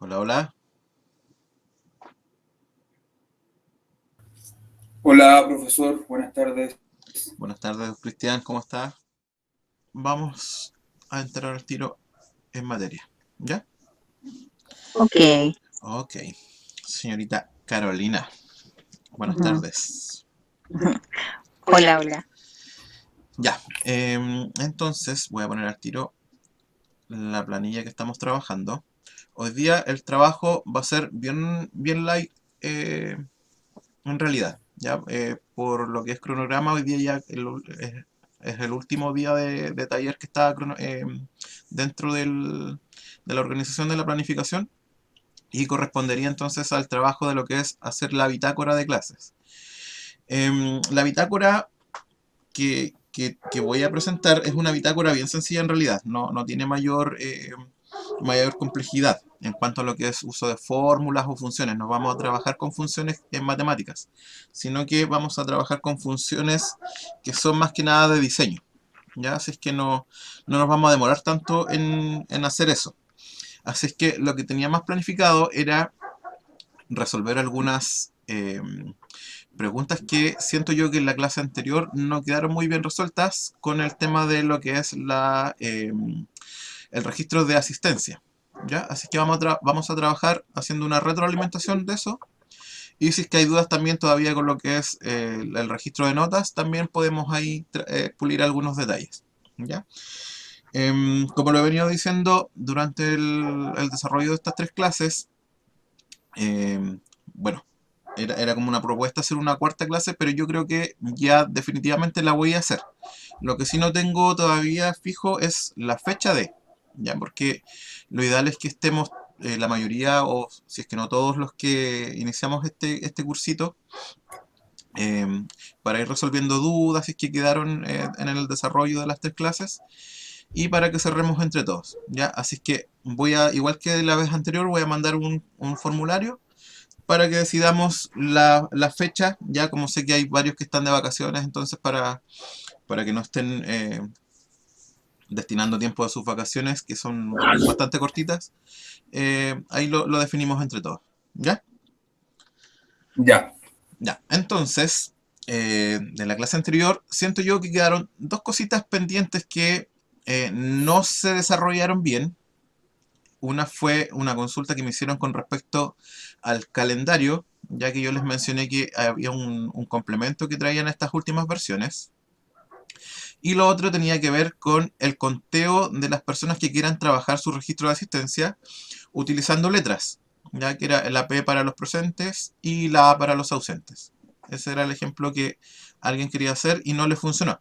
Hola, hola. Hola, profesor, buenas tardes. Buenas tardes, Cristian, ¿cómo estás? Vamos a entrar al tiro en materia. ¿Ya? Ok. Ok. Señorita Carolina, buenas Ujú. tardes. Hola, hola. Ya. Entonces voy a poner al tiro la planilla que estamos trabajando. Hoy día el trabajo va a ser bien light, en realidad. ¿Ya? Por lo que es cronograma, hoy día ya es el último día de taller que está dentro de la organización de la planificación y correspondería entonces al trabajo de lo que es hacer la bitácora de clases. La bitácora que voy a presentar es una bitácora bien sencilla en realidad, no tiene mayor complejidad en cuanto a lo que es uso de fórmulas o funciones. No vamos a trabajar con funciones en matemáticas, sino que vamos a trabajar con funciones que son más que nada de diseño. ¿Ya? Así es que no nos vamos a demorar tanto en hacer eso. Así es que lo que tenía más planificado era resolver algunas preguntas que siento yo que en la clase anterior no quedaron muy bien resueltas con el tema de lo que es el registro de asistencia. ¿Ya? Así que vamos a trabajar haciendo una retroalimentación de eso. Y si es que hay dudas también todavía con lo que es el registro de notas, también podemos ahí pulir algunos detalles. ¿Ya? Como lo he venido diciendo durante el desarrollo de estas tres clases, bueno, era como una propuesta hacer una cuarta clase, pero yo creo que ya definitivamente la voy a hacer. Lo que sí no tengo todavía fijo es la fecha ya, porque lo ideal es que estemos la mayoría, o si es que no todos los que iniciamos este cursito, eh, para ir resolviendo dudas si es que quedaron en el desarrollo de las tres clases y para que cerremos entre todos, ¿ya? Así es que igual que la vez anterior, voy a mandar un formulario para que decidamos la fecha, ya como sé que hay varios que están de vacaciones, entonces para que no estén destinando tiempo a sus vacaciones, que son bastante cortitas, ahí lo definimos entre todos. ¿Ya? Ya. Ya. Entonces, de la clase anterior, siento yo que quedaron dos cositas pendientes que no se desarrollaron bien. Una fue una consulta que me hicieron con respecto al calendario, ya que yo les mencioné que había un complemento que traían estas últimas versiones. Y lo otro tenía que ver con el conteo de las personas que quieran trabajar su registro de asistencia utilizando letras, ya que era la P para los presentes y la A para los ausentes. Ese era el ejemplo que alguien quería hacer y no le funcionó.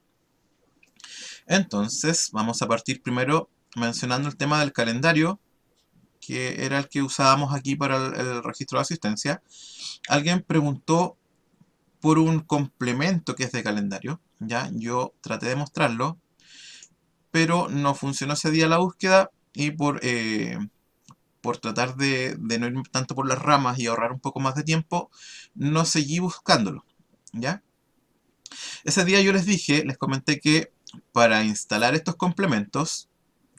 Entonces, vamos a partir primero mencionando el tema del calendario, que era el que usábamos aquí para el registro de asistencia. Alguien preguntó por un complemento que es de calendario, ya yo traté de mostrarlo, pero no funcionó ese día la búsqueda y por tratar de no ir tanto por las ramas y ahorrar un poco más de tiempo, no seguí buscándolo, ¿ya? Ese día yo les comenté que para instalar estos complementos,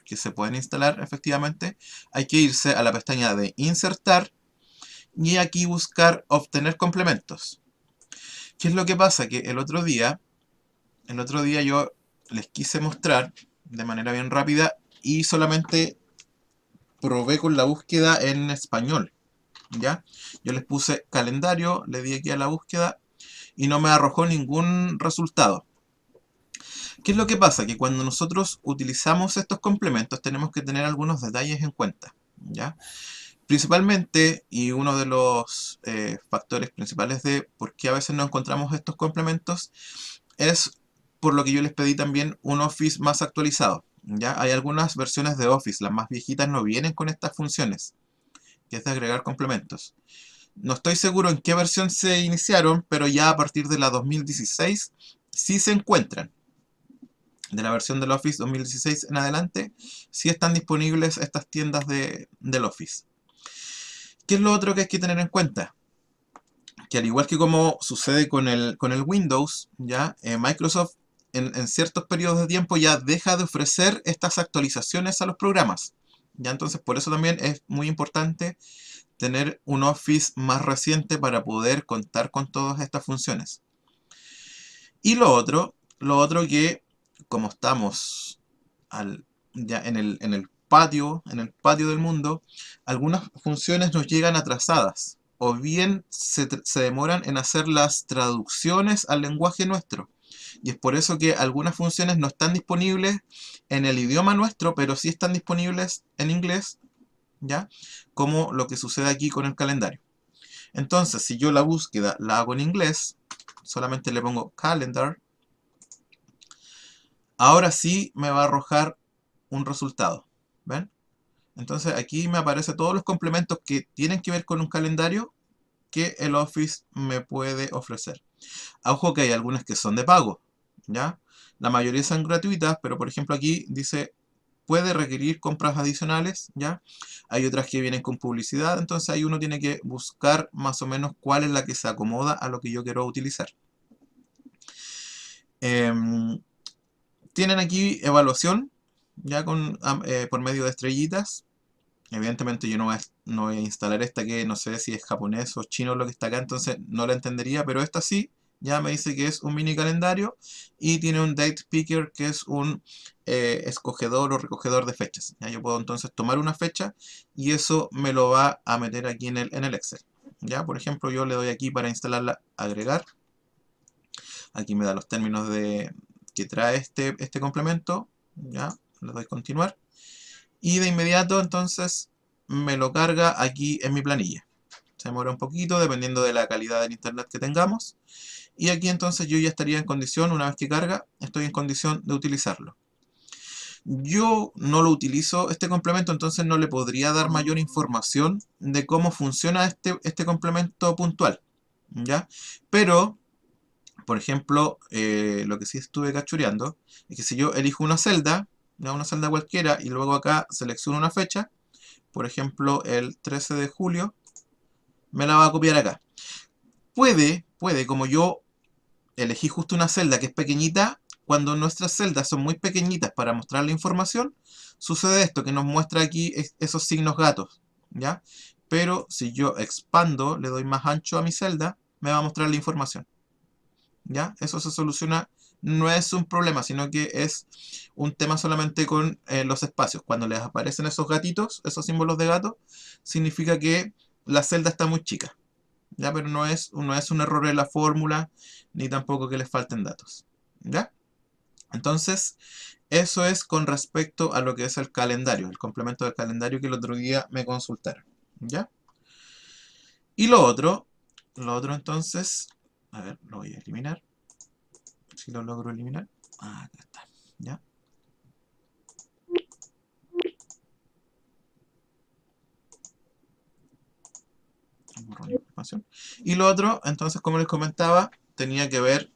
que se pueden instalar efectivamente, hay que irse a la pestaña de insertar y aquí buscar obtener complementos. ¿Qué es lo que pasa? Que el otro día yo les quise mostrar de manera bien rápida y solamente probé con la búsqueda en español, ¿ya? Yo les puse calendario, le di aquí a la búsqueda y no me arrojó ningún resultado. ¿Qué es lo que pasa? Que cuando nosotros utilizamos estos complementos tenemos que tener algunos detalles en cuenta, ¿ya? Principalmente, y uno de los factores principales de por qué a veces no encontramos estos complementos es por lo que yo les pedí también un Office más actualizado. ¿Ya? Hay algunas versiones de Office, las más viejitas no vienen con estas funciones, que es de agregar complementos. No estoy seguro en qué versión se iniciaron, pero ya a partir de la 2016 sí se encuentran. De la versión del Office 2016 en adelante, sí están disponibles estas tiendas del Office. ¿Qué es lo otro que hay que tener en cuenta? Que al igual que como sucede con el Windows, ya Microsoft en ciertos periodos de tiempo ya deja de ofrecer estas actualizaciones a los programas. Ya, entonces por eso también es muy importante tener un Office más reciente para poder contar con todas estas funciones. Y lo otro que, como estamos ya en el patio del mundo, algunas funciones nos llegan atrasadas, o bien se demoran en hacer las traducciones al lenguaje nuestro. Y es por eso que algunas funciones no están disponibles en el idioma nuestro, pero sí están disponibles en inglés, ¿ya? Como lo que sucede aquí con el calendario. Entonces, si yo la búsqueda la hago en inglés, solamente le pongo calendar, ahora sí me va a arrojar un resultado. ¿Ven? Entonces aquí me aparecen todos los complementos que tienen que ver con un calendario que el Office me puede ofrecer. Ojo que hay algunas que son de pago, ¿ya? La mayoría son gratuitas, pero por ejemplo aquí dice puede requerir compras adicionales, ¿ya? Hay otras que vienen con publicidad, entonces ahí uno tiene que buscar más o menos cuál es la que se acomoda a lo que yo quiero utilizar. Em, Tienen aquí evaluación, ya por medio de estrellitas. Evidentemente yo no voy a instalar esta que no sé si es japonés o chino lo que está acá, entonces no la entendería, pero esta sí, ya me dice que es un mini calendario y tiene un date picker que es un escogedor o recogedor de fechas. Ya yo puedo entonces tomar una fecha y eso me lo va a meter aquí en el Excel. Ya, por ejemplo, yo le doy aquí para instalarla, agregar. Aquí me da los términos que trae este complemento. Ya, le doy continuar. Y de inmediato entonces me lo carga aquí en mi planilla. Se demora un poquito dependiendo de la calidad del internet que tengamos. Y aquí entonces yo ya estaría en condición, una vez que carga, estoy en condición de utilizarlo. Yo no lo utilizo este complemento, entonces no le podría dar mayor información de cómo funciona este complemento puntual. ¿Ya? Pero, por ejemplo, lo que sí estuve cachureando es que si yo elijo una celda cualquiera, y luego acá selecciono una fecha, por ejemplo, el 13 de julio, me la va a copiar acá. Puede, como yo elegí justo una celda que es pequeñita, cuando nuestras celdas son muy pequeñitas para mostrar la información, sucede esto, que nos muestra aquí esos signos gatos, ¿ya? Pero si yo expando, le doy más ancho a mi celda, me va a mostrar la información, ¿ya? Eso se soluciona, no es un problema, sino que es un tema solamente con los espacios. Cuando les aparecen esos gatitos, esos símbolos de gato, significa que la celda está muy chica, ¿ya? Pero no es un error en la fórmula, ni tampoco que les falten datos, ¿ya? Entonces, eso es con respecto a lo que es el calendario, el complemento del calendario que el otro día me consultaron, ¿ya? Y lo otro entonces, a ver, lo voy a eliminar, si lo logro eliminar, acá está, ¿ya? Borro la información. Y lo otro, entonces, como les comentaba, tenía que ver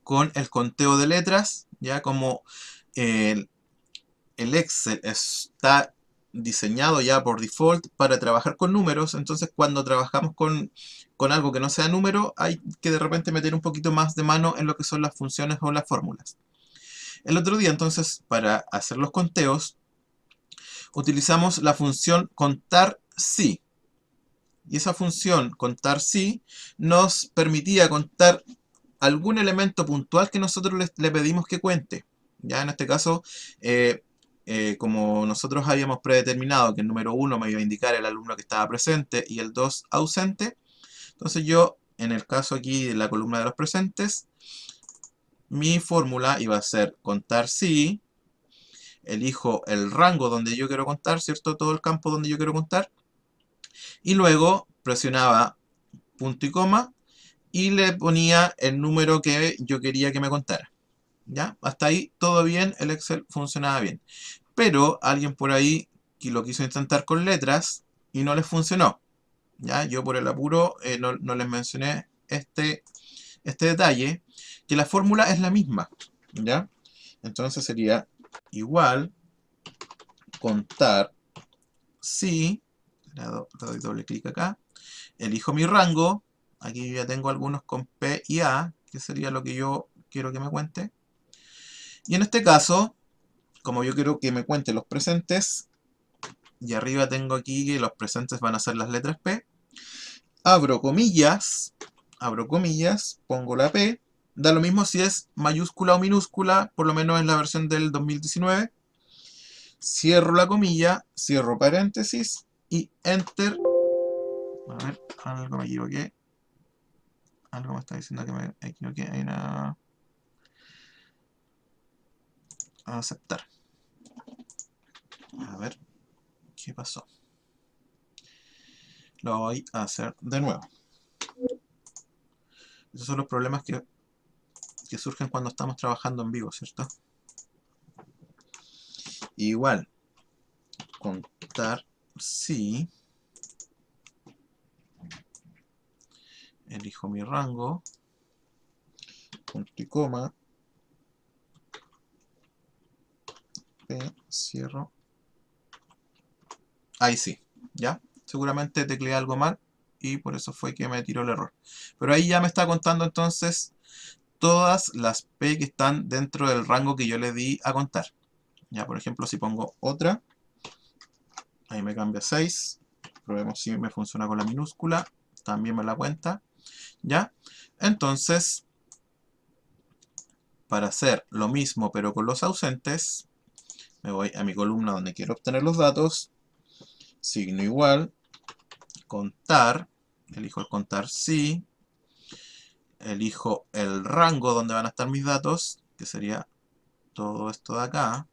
con el conteo de letras, ya como el, el Excel está diseñado ya por default para trabajar con números, entonces cuando trabajamos con algo que no sea número, hay que de repente meter un poquito más de mano en lo que son las funciones o las fórmulas. El otro día, entonces, para hacer los conteos, utilizamos la función contar sí. Y esa función contar sí nos permitía contar algún elemento puntual que nosotros le pedimos que cuente. Ya en este caso, eh, como nosotros habíamos predeterminado que el número 1 me iba a indicar el alumno que estaba presente y el 2 ausente, entonces yo, en el caso aquí de la columna de los presentes, mi fórmula iba a ser contar sí, elijo el rango donde yo quiero contar, ¿cierto? Todo el campo donde yo quiero contar, y luego presionaba punto y coma y le ponía el número que yo quería que me contara. ¿Ya? Hasta ahí todo bien, el Excel funcionaba bien. Pero alguien por ahí que lo quiso intentar con letras y no les funcionó. ¿Ya? Yo por el apuro no les mencioné este detalle, que la fórmula es la misma. ¿Ya? Entonces sería igual contar si, le doy doble clic acá, elijo mi rango, aquí ya tengo algunos con P y A, que sería lo que yo quiero que me cuente. Y en este caso, como yo quiero que me cuente los presentes, y arriba tengo aquí que los presentes van a ser las letras P. Abro comillas, pongo la P. Da lo mismo si es mayúscula o minúscula, por lo menos en la versión del 2019. Cierro la comilla, cierro paréntesis y Enter. A ver, algo me equivoqué. Algo me está diciendo que me equivoqué. Hay una... Aceptar. A ver, ¿qué pasó? Lo voy a hacer de nuevo. Esos son los problemas que surgen cuando estamos trabajando en vivo, ¿cierto? Igual, contar sí. Elijo mi rango. Punto y coma. P, cierro. Ahí sí, ¿ya? Seguramente tecleé algo mal y por eso fue que me tiró el error. Pero ahí ya me está contando entonces todas las P que están dentro del rango que yo le di a contar. Ya, por ejemplo, si pongo otra, ahí me cambia 6. Probemos si me funciona con la minúscula. También me la cuenta. ¿Ya? Entonces, para hacer lo mismo pero con los ausentes, me voy a mi columna donde quiero obtener los datos. Signo igual. Contar. Elijo el contar sí. Elijo el rango donde van a estar mis datos, que sería todo esto de acá.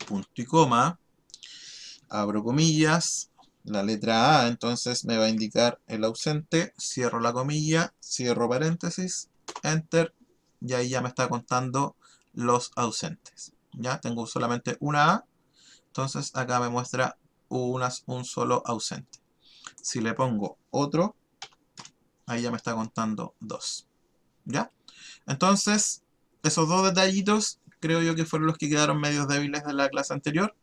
Punto y coma. Abro comillas. La letra A, entonces me va a indicar el ausente. Cierro la comilla. Cierro paréntesis. Enter. Y ahí ya me está contando los ausentes. Ya tengo solamente una A. Entonces acá me muestra un solo ausente. Si le pongo otro, ahí ya me está contando dos. ¿Ya? Entonces, esos dos detallitos creo yo que fueron los que quedaron medios débiles de la clase anterior.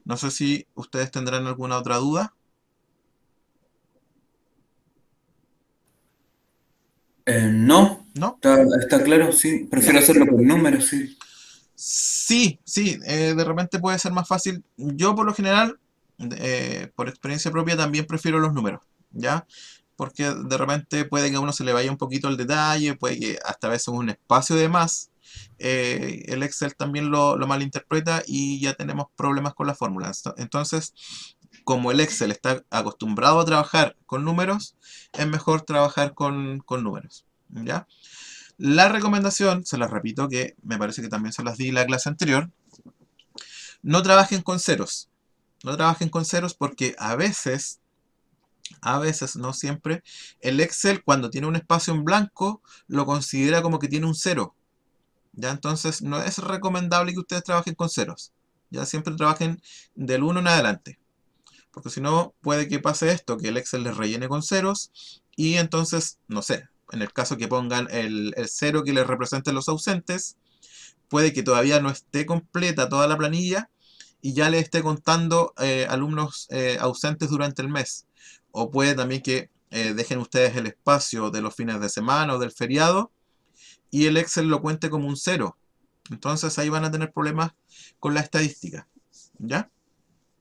No sé si ustedes tendrán alguna otra duda. No, ¿No? está claro, sí. Prefiero Ya. hacerlo con números, sí. Sí, sí, de repente puede ser más fácil. Yo por lo general, por experiencia propia, también prefiero los números, ¿ya? Porque de repente puede que a uno se le vaya un poquito el detalle, puede que hasta a veces un espacio de más. El Excel también lo malinterpreta y ya tenemos problemas con las fórmulas. Entonces, como el Excel está acostumbrado a trabajar con números, es mejor trabajar con números, ¿ya? La recomendación, se las repito, que me parece que también se las di en la clase anterior, no trabajen con ceros. No trabajen con ceros porque a veces, no siempre, el Excel cuando tiene un espacio en blanco lo considera como que tiene un cero. ¿Ya? Entonces no es recomendable que ustedes trabajen con ceros. Ya siempre trabajen del uno en adelante. Porque si no, puede que pase esto, que el Excel les rellene con ceros y entonces, no sé, en el caso que pongan el cero que les represente los ausentes, puede que todavía no esté completa toda la planilla y ya le esté contando alumnos ausentes durante el mes. O puede también que dejen ustedes el espacio de los fines de semana o del feriado y el Excel lo cuente como un cero. Entonces ahí van a tener problemas con la estadística. ¿Ya?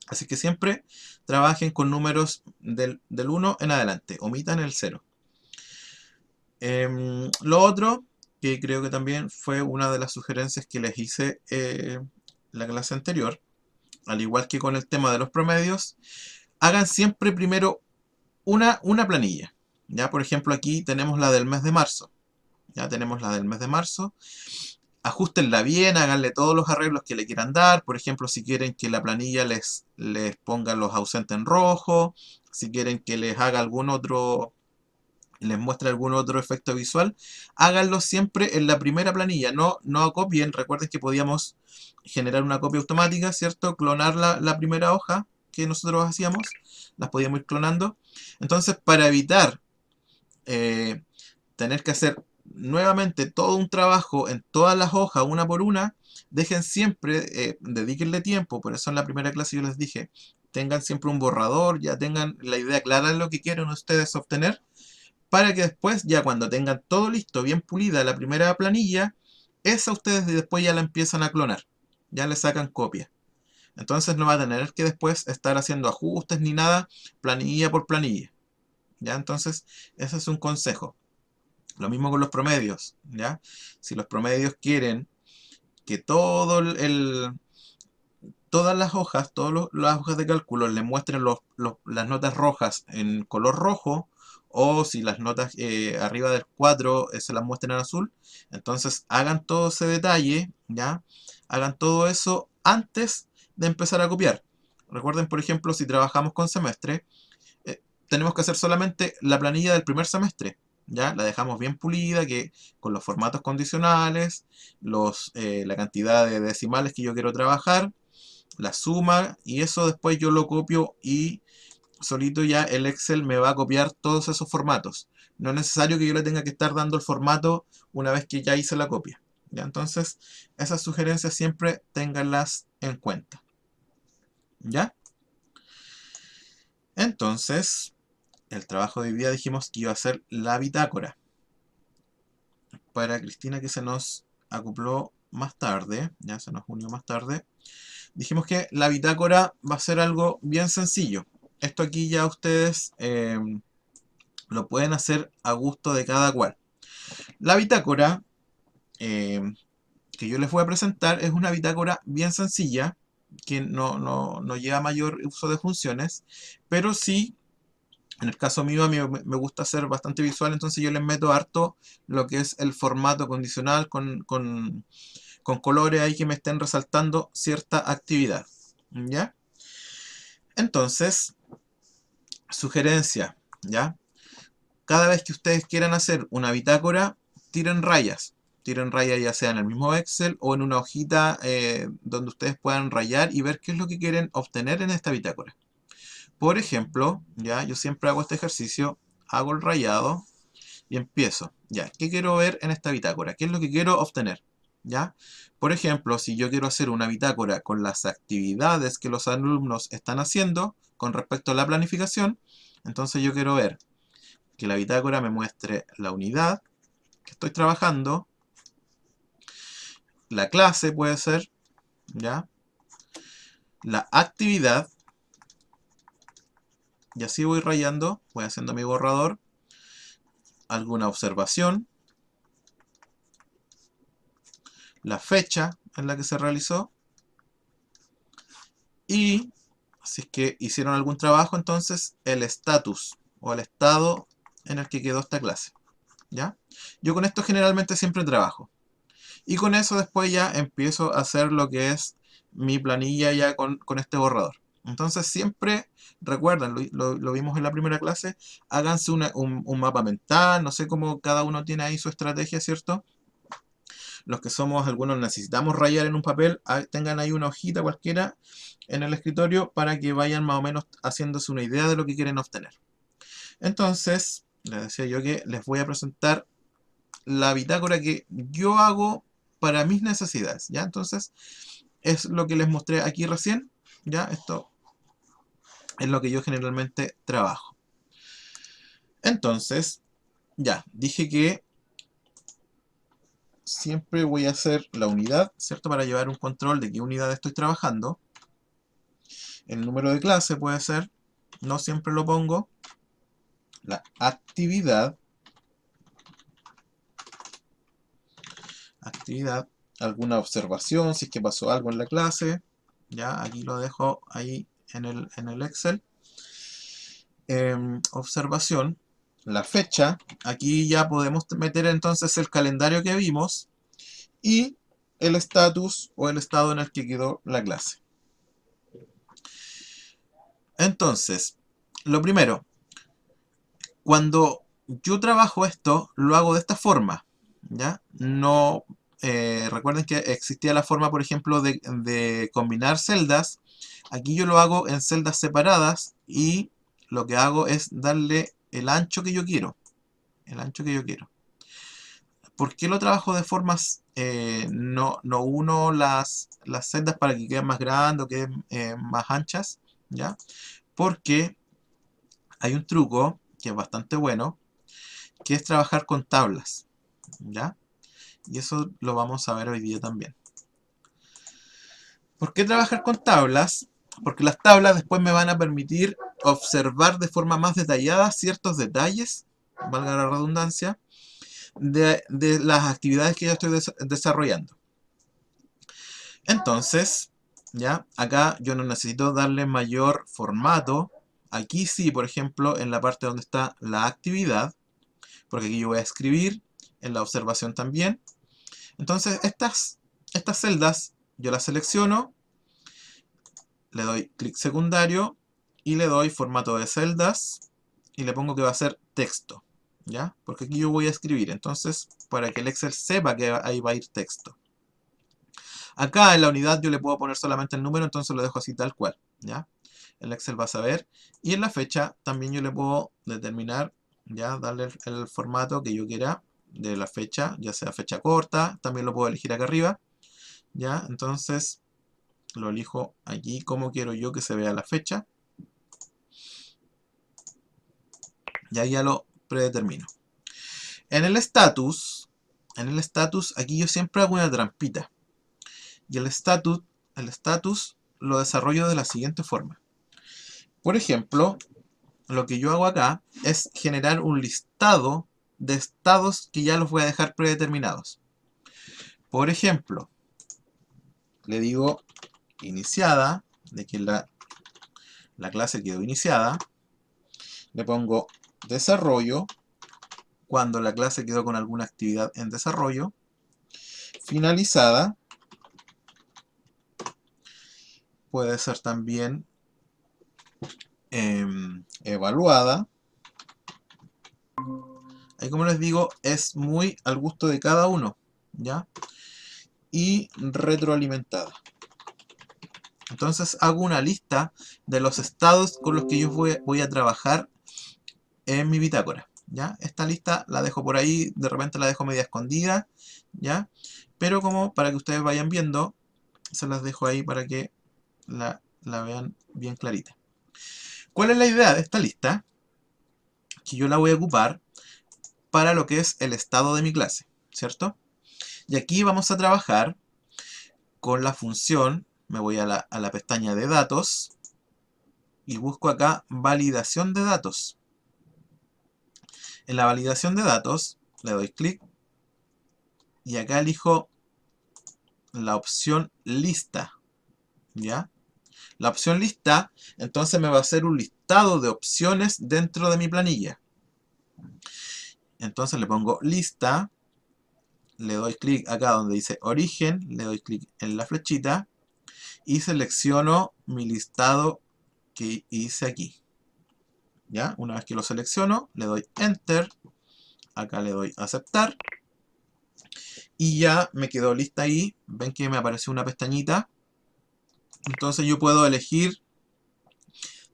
Así que siempre trabajen con números del 1 en adelante. Omitan el cero. Lo otro, que creo que también fue una de las sugerencias que les hice la clase anterior, al igual que con el tema de los promedios, hagan siempre primero una planilla. Ya, por ejemplo, aquí tenemos la del mes de marzo. Ya tenemos la del mes de marzo. Ajustenla bien, háganle todos los arreglos que le quieran dar. Por ejemplo, si quieren que la planilla les ponga los ausentes en rojo, si quieren que les haga algún otro, les muestre algún otro efecto visual, háganlo siempre en la primera planilla, no copien. Recuerden que podíamos generar una copia automática, ¿cierto? Clonar la primera hoja que nosotros hacíamos, las podíamos ir clonando. Entonces, para evitar eh, tener que hacer nuevamente todo un trabajo en todas las hojas, una por una, dejen siempre, dedíquenle tiempo, por eso en la primera clase yo les dije, tengan siempre un borrador, ya tengan la idea clara de lo que quieren ustedes obtener, para que después, ya cuando tengan todo listo, bien pulida la primera planilla, esa ustedes después ya la empiezan a clonar, ya le sacan copia. Entonces no va a tener que después estar haciendo ajustes ni nada, planilla por planilla. ¿Ya? Entonces, ese es un consejo. Lo mismo con los promedios, ¿ya? Si los promedios quieren que todas las hojas, las hojas de cálculo le muestren las notas rojas en color rojo, o si las notas arriba del 4 se las muestran en azul, entonces hagan todo ese detalle, ¿ya? Hagan todo eso antes de empezar a copiar. Recuerden, por ejemplo, si trabajamos con semestre, eh, tenemos que hacer solamente la planilla del primer semestre. ¿Ya? La dejamos bien pulida, que con los formatos condicionales, la cantidad de decimales que yo quiero trabajar, la suma, y eso después yo lo copio y solito ya el Excel me va a copiar todos esos formatos. No es necesario que yo le tenga que estar dando el formato una vez que ya hice la copia. ¿Ya? Entonces, esas sugerencias siempre ténganlas en cuenta. ¿Ya? Entonces, el trabajo de hoy día dijimos que iba a ser la bitácora. Para Cristina, que se nos acopló más tarde, ya se nos unió más tarde, dijimos que la bitácora va a ser algo bien sencillo. Esto aquí ya ustedes lo pueden hacer a gusto de cada cual. La bitácora eh, que yo les voy a presentar es una bitácora bien sencilla, que no lleva mayor uso de funciones, pero sí, en el caso mío, a mí me gusta ser bastante visual, entonces yo les meto harto lo que es el formato condicional con colores ahí que me estén resaltando cierta actividad. ¿Ya? Entonces, sugerencia, ¿ya? Cada vez que ustedes quieran hacer una bitácora, tiren rayas. Tiren rayas ya sea en el mismo Excel o en una hojita donde ustedes puedan rayar y ver qué es lo que quieren obtener en esta bitácora. Por ejemplo, ya yo siempre hago este ejercicio, hago el rayado y empiezo. Ya, ¿qué quiero ver en esta bitácora? ¿Qué es lo que quiero obtener? ¿Ya? Por ejemplo, si yo quiero hacer una bitácora con las actividades que los alumnos están haciendo con respecto a la planificación, entonces yo quiero ver que la bitácora me muestre la unidad que estoy trabajando, la clase puede ser, ¿ya? La actividad, y así voy rayando, voy haciendo mi borrador, alguna observación, la fecha en la que se realizó, y si es que hicieron algún trabajo, entonces el estatus o el estado en el que quedó esta clase. ¿Ya? Yo con esto generalmente siempre trabajo. Y con eso después ya empiezo a hacer lo que es mi planilla ya con este borrador. Entonces siempre, recuerden, lo vimos en la primera clase, háganse un mapa mental, no sé cómo cada uno tiene ahí su estrategia, ¿cierto? Los que somos algunos necesitamos rayar en un papel, tengan ahí una hojita cualquiera en el escritorio para que vayan más o menos haciéndose una idea de lo que quieren obtener. Entonces, les decía yo que les voy a presentar la bitácora que yo hago para mis necesidades, ¿ya? Entonces, es lo que les mostré aquí recién, ¿ya? Esto es lo que yo generalmente trabajo. Entonces, ya, dije que siempre voy a hacer la unidad, ¿cierto? Para llevar un control de qué unidad estoy trabajando. El número de clase puede ser, no siempre lo pongo. La actividad, alguna observación, si es que pasó algo en la clase, ya, aquí lo dejo ahí en el Excel. Observación, la fecha, aquí ya podemos meter entonces el calendario que vimos y el estatus o el estado en el que quedó la clase. Entonces, lo primero, cuando yo trabajo esto, lo hago de esta forma, ¿ya? No, recuerden que existía la forma, por ejemplo, de combinar celdas. Aquí yo lo hago en celdas separadas y lo que hago es darle el ancho que yo quiero. El ancho que yo quiero. ¿Por qué lo trabajo de formas, no uno las celdas para que queden más grandes o queden más anchas? ¿Ya? Porque hay un truco que es bastante bueno, que es trabajar con tablas, ¿ya? Y eso lo vamos a ver hoy día también. ¿Por qué trabajar con tablas? Porque las tablas después me van a permitir observar de forma más detallada ciertos detalles, valga la redundancia, de las actividades que yo estoy desarrollando. Entonces, ya, acá yo no necesito darle mayor formato. Aquí sí, por ejemplo, en la parte donde está la actividad, porque aquí yo voy a escribir, en la observación también. Entonces, estas celdas yo las selecciono, le doy clic secundario y le doy formato de celdas y le pongo que va a ser texto, ¿ya? Porque aquí yo voy a escribir, entonces, para que el Excel sepa que ahí va a ir texto. Acá en la unidad yo le puedo poner solamente el número, entonces lo dejo así tal cual, ¿ya? El Excel va a saber. Y en la fecha también yo le puedo determinar, ya, darle el formato que yo quiera de la fecha, ya sea fecha corta, también lo puedo elegir acá arriba, ¿ya? Entonces lo elijo aquí como quiero yo que se vea la fecha. Y ahí ya lo predetermino. En el status, aquí yo siempre hago una trampita. Y el status lo desarrollo de la siguiente forma. Por ejemplo, lo que yo hago acá es generar un listado de estados que ya los voy a dejar predeterminados. Por ejemplo, le digo iniciada, de que la clase quedó iniciada. Le pongo desarrollo, cuando la clase quedó con alguna actividad en desarrollo. Finalizada, puede ser también evaluada. Ahí, como les digo, es muy al gusto de cada uno, ¿ya? Y retroalimentada. Entonces hago una lista de los estados con los que yo voy a trabajar en mi bitácora, ¿ya? Esta lista la dejo por ahí, de repente la dejo media escondida, ¿ya? Pero como para que ustedes vayan viendo, se las dejo ahí para que la vean bien clarita. ¿Cuál es la idea de esta lista? Que yo la voy a ocupar para lo que es el estado de mi clase, ¿cierto? Y aquí vamos a trabajar con la función, me voy a la pestaña de datos y busco acá validación de datos. En la validación de datos le doy clic y acá elijo la opción lista, ¿ya? La opción lista, entonces me va a hacer un listado de opciones dentro de mi planilla. Entonces le pongo lista, le doy clic acá donde dice origen, le doy clic en la flechita y selecciono mi listado que hice aquí. ¿Ya? Una vez que lo selecciono, le doy enter, acá le doy aceptar y ya me quedó lista ahí. Ven que me apareció una pestañita. Entonces yo puedo elegir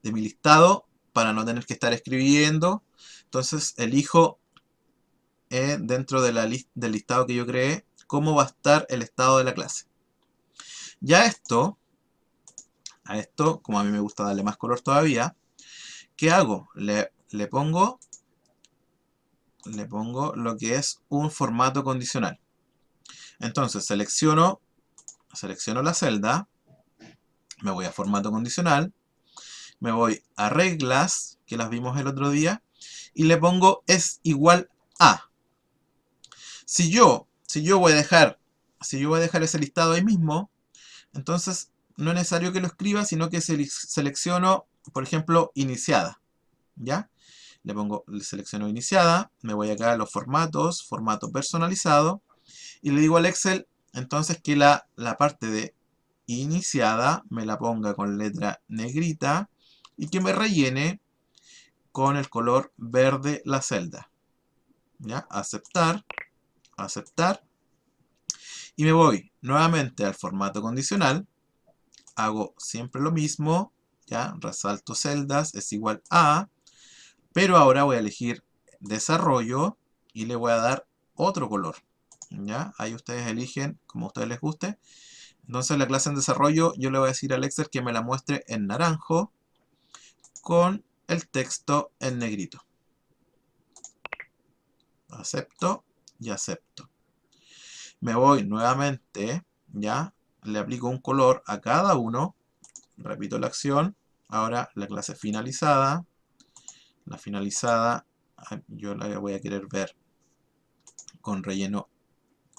de mi listado para no tener que estar escribiendo. Entonces elijo dentro de del listado que yo creé cómo va a estar el estado de la clase. Ya a esto, como a mí me gusta darle más color todavía, ¿qué hago? Le pongo lo que es un formato condicional. Entonces selecciono la celda, me voy a formato condicional, me voy a reglas, que las vimos el otro día, y le pongo es igual a. Si yo voy a dejar ese listado ahí mismo, entonces no es necesario que lo escriba, sino que selecciono, por ejemplo, iniciada, ¿ya? Le selecciono iniciada, me voy acá a los formatos, formato personalizado, y le digo al Excel, entonces que la parte de iniciada me la ponga con letra negrita y que me rellene con el color verde la celda. ¿Ya? Aceptar, aceptar. Y me voy nuevamente al formato condicional. Hago siempre lo mismo. ¿Ya? Resalto celdas, es igual a. Pero ahora voy a elegir desarrollo y le voy a dar otro color. ¿Ya? Ahí ustedes eligen como a ustedes les guste. Entonces la clase en desarrollo yo le voy a decir al Excel que me la muestre en naranjo con el texto en negrito. Acepto y acepto. Me voy nuevamente, ¿ya? le aplico un color a cada uno, repito la acción, ahora la clase finalizada, la finalizada yo la voy a querer ver con relleno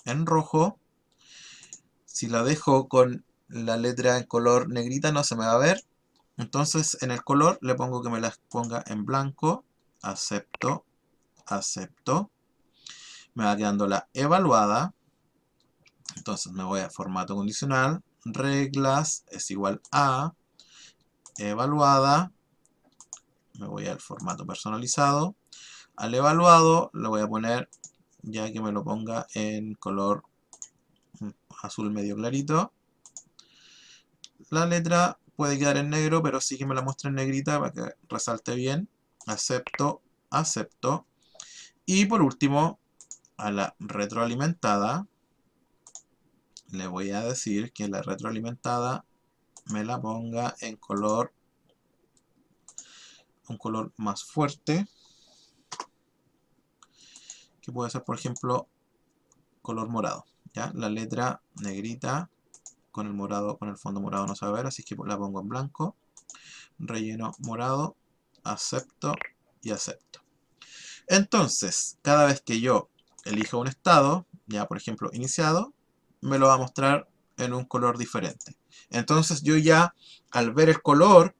en rojo. Si la dejo con la letra en color negrita no se me va a ver. Entonces en el color le pongo que me las ponga en blanco. Acepto, acepto. Me va quedando la evaluada. Entonces me voy a formato condicional. Reglas es igual a evaluada. Me voy al formato personalizado. Al evaluado le voy a poner, ya que me lo ponga en color azul medio clarito. La letra puede quedar en negro, pero sí que me la muestre en negrita para que resalte bien. Acepto, acepto. Y por último, a la retroalimentada, le voy a decir que la retroalimentada me la ponga en color, un color más fuerte, que puede ser, por ejemplo, color morado. ¿Ya? La letra negrita con el morado, con el fondo morado no se va a ver, así que la pongo en blanco. Relleno morado, acepto y acepto. Entonces, cada vez que yo elijo un estado, ya por ejemplo iniciado, me lo va a mostrar en un color diferente. Entonces yo ya, al ver el color,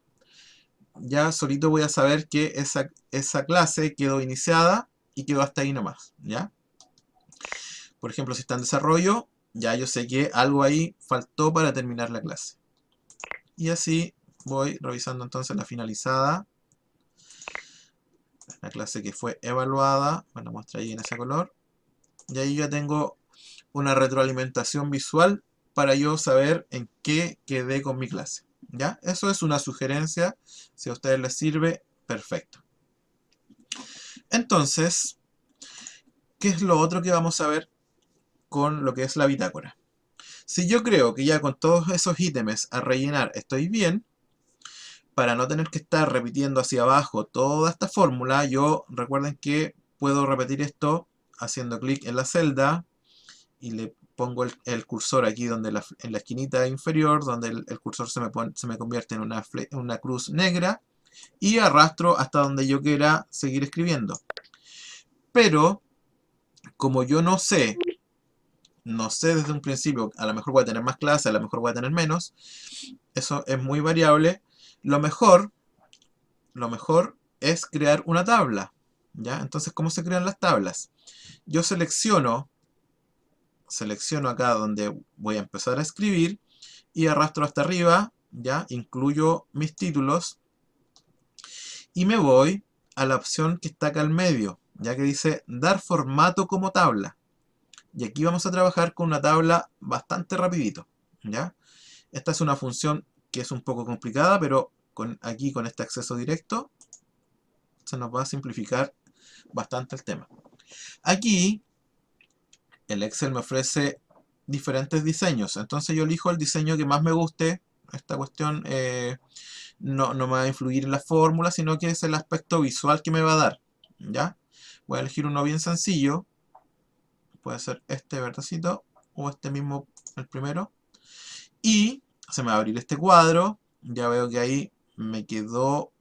ya solito voy a saber que esa clase quedó iniciada y quedó hasta ahí nomás, ¿ya? Por ejemplo, si está en desarrollo, ya yo sé que algo ahí faltó para terminar la clase. Y así voy revisando entonces la finalizada, la clase que fue evaluada, me la muestra ahí en ese color. Y ahí ya tengo una retroalimentación visual para yo saber en qué quedé con mi clase. ¿Ya? Eso es una sugerencia. Si a ustedes les sirve, perfecto. Entonces, ¿qué es lo otro que vamos a ver con lo que es la bitácora? Si yo creo que ya con todos esos ítems a rellenar estoy bien, para no tener que estar repitiendo hacia abajo toda esta fórmula, yo recuerden que puedo repetir esto haciendo clic en la celda y le pongo el cursor aquí donde en la esquinita inferior, donde el cursor se me convierte en una cruz negra, y arrastro hasta donde yo quiera seguir escribiendo. Pero, como yo no sé desde un principio, a lo mejor voy a tener más clases, a lo mejor voy a tener menos, eso es muy variable, lo mejor es crear una tabla. ¿Ya? Entonces, ¿cómo se crean las tablas? Yo selecciono acá donde voy a empezar a escribir y arrastro hasta arriba, ya incluyo mis títulos y me voy a la opción que está acá al medio, ya que dice dar formato como tabla. Y aquí vamos a trabajar con una tabla bastante rapidito, ¿ya? Esta es una función que es un poco complicada, pero aquí con este acceso directo se nos va a simplificar bastante el tema. Aquí el Excel me ofrece diferentes diseños, entonces yo elijo el diseño que más me guste. Esta cuestión no me va a influir en la fórmula, sino que es el aspecto visual que me va a dar. ¿Ya? Voy a elegir uno bien sencillo, puede ser este verdecito o este mismo, el primero, y se me va a abrir este cuadro. Ya veo que ahí me quedó,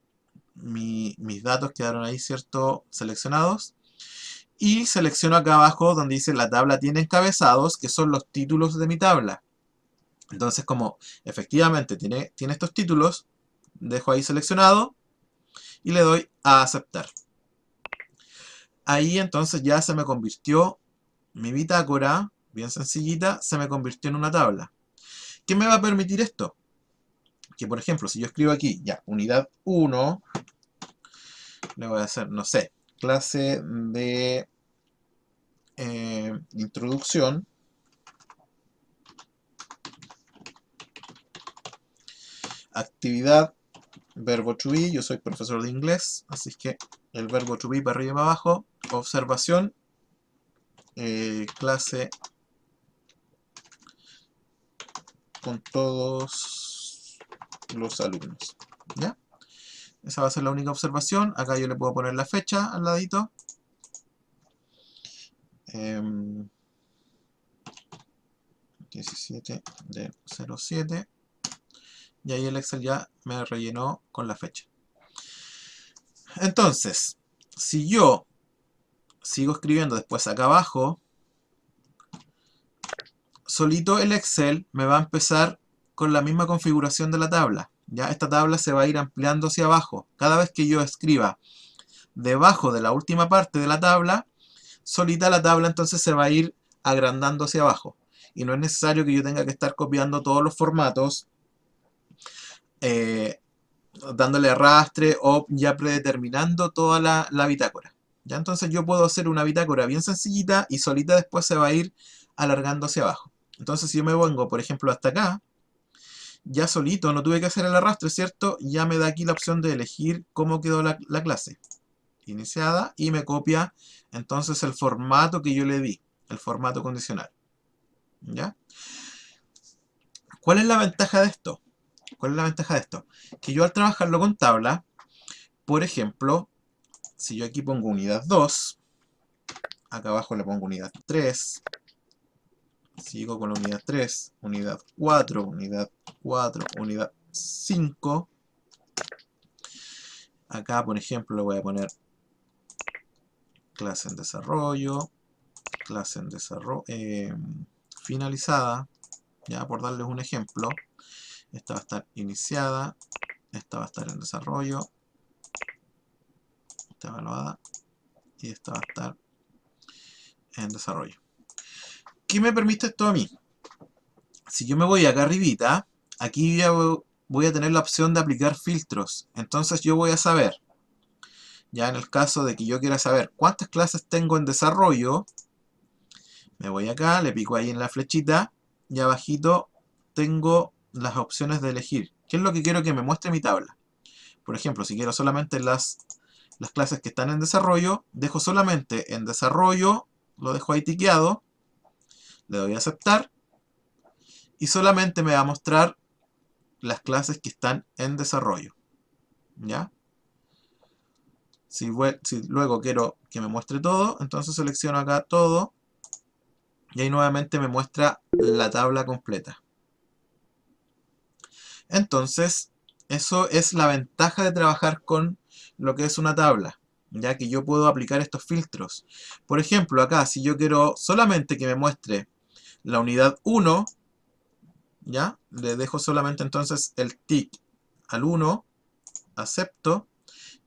mis datos quedaron ahí, ¿cierto? Seleccionados. Y selecciono acá abajo donde dice la tabla tiene encabezados, que son los títulos de mi tabla. Entonces, como efectivamente tiene estos títulos, dejo ahí seleccionado y le doy a aceptar. Ahí entonces ya se me convirtió mi bitácora, bien sencillita, se me convirtió en una tabla. ¿Qué me va a permitir esto? Que por ejemplo, si yo escribo aquí, ya, unidad 1, le voy a hacer, no sé, clase de introducción. Actividad, verbo to be, yo soy profesor de inglés, así que el verbo to be para arriba y para abajo. Observación, clase con todos los alumnos. ¿Ya? Esa va a ser la única observación. Acá yo le puedo poner la fecha al ladito. 17 de 07. Y ahí el Excel ya me rellenó con la fecha. Entonces, si yo sigo escribiendo después acá abajo, solito el Excel me va a empezar con la misma configuración de la tabla. Ya esta tabla se va a ir ampliando hacia abajo. Cada vez que yo escriba debajo de la última parte de la tabla, solita la tabla entonces se va a ir agrandando hacia abajo. Y no es necesario que yo tenga que estar copiando todos los formatos, eh, dándole arrastre o ya predeterminando toda la bitácora. Ya entonces yo puedo hacer una bitácora bien sencillita y solita después se va a ir alargando hacia abajo. Entonces si yo me pongo, por ejemplo, hasta acá, ya solito, no tuve que hacer el arrastre, ¿cierto? Ya me da aquí la opción de elegir cómo quedó la clase iniciada y me copia entonces el formato que yo le di, el formato condicional. ¿Ya? ¿Cuál es la ventaja de esto? ¿Cuál es la ventaja de esto? Que yo al trabajarlo con tabla, por ejemplo, si yo aquí pongo unidad 2, acá abajo le pongo unidad 3, sigo con la unidad 3, unidad 4, unidad 4, unidad 5. Acá, por ejemplo, le voy a poner clase en desarrollo, clase en desarrollo finalizada, ya por darles un ejemplo. Esta va a estar iniciada, esta va a estar en desarrollo, esta evaluada y esta va a estar en desarrollo. ¿Qué me permite esto a mí? Si yo me voy acá arribita, aquí ya voy a tener la opción de aplicar filtros. Entonces yo voy a saber, ya en el caso de que yo quiera saber cuántas clases tengo en desarrollo, me voy acá, le pico ahí en la flechita y abajito tengo las opciones de elegir. ¿Qué es lo que quiero que me muestre mi tabla? Por ejemplo, si quiero solamente las clases que están en desarrollo, dejo solamente en desarrollo, lo dejo ahí tiqueado, le doy a aceptar y solamente me va a mostrar las clases que están en desarrollo. ¿Ya? Si luego quiero que me muestre todo, entonces selecciono acá todo y ahí nuevamente me muestra la tabla completa. Entonces, eso es la ventaja de trabajar con lo que es una tabla, ya que yo puedo aplicar estos filtros. Por ejemplo, acá, si yo quiero solamente que me muestre la unidad 1, ¿ya? Le dejo solamente entonces el tick al 1, acepto,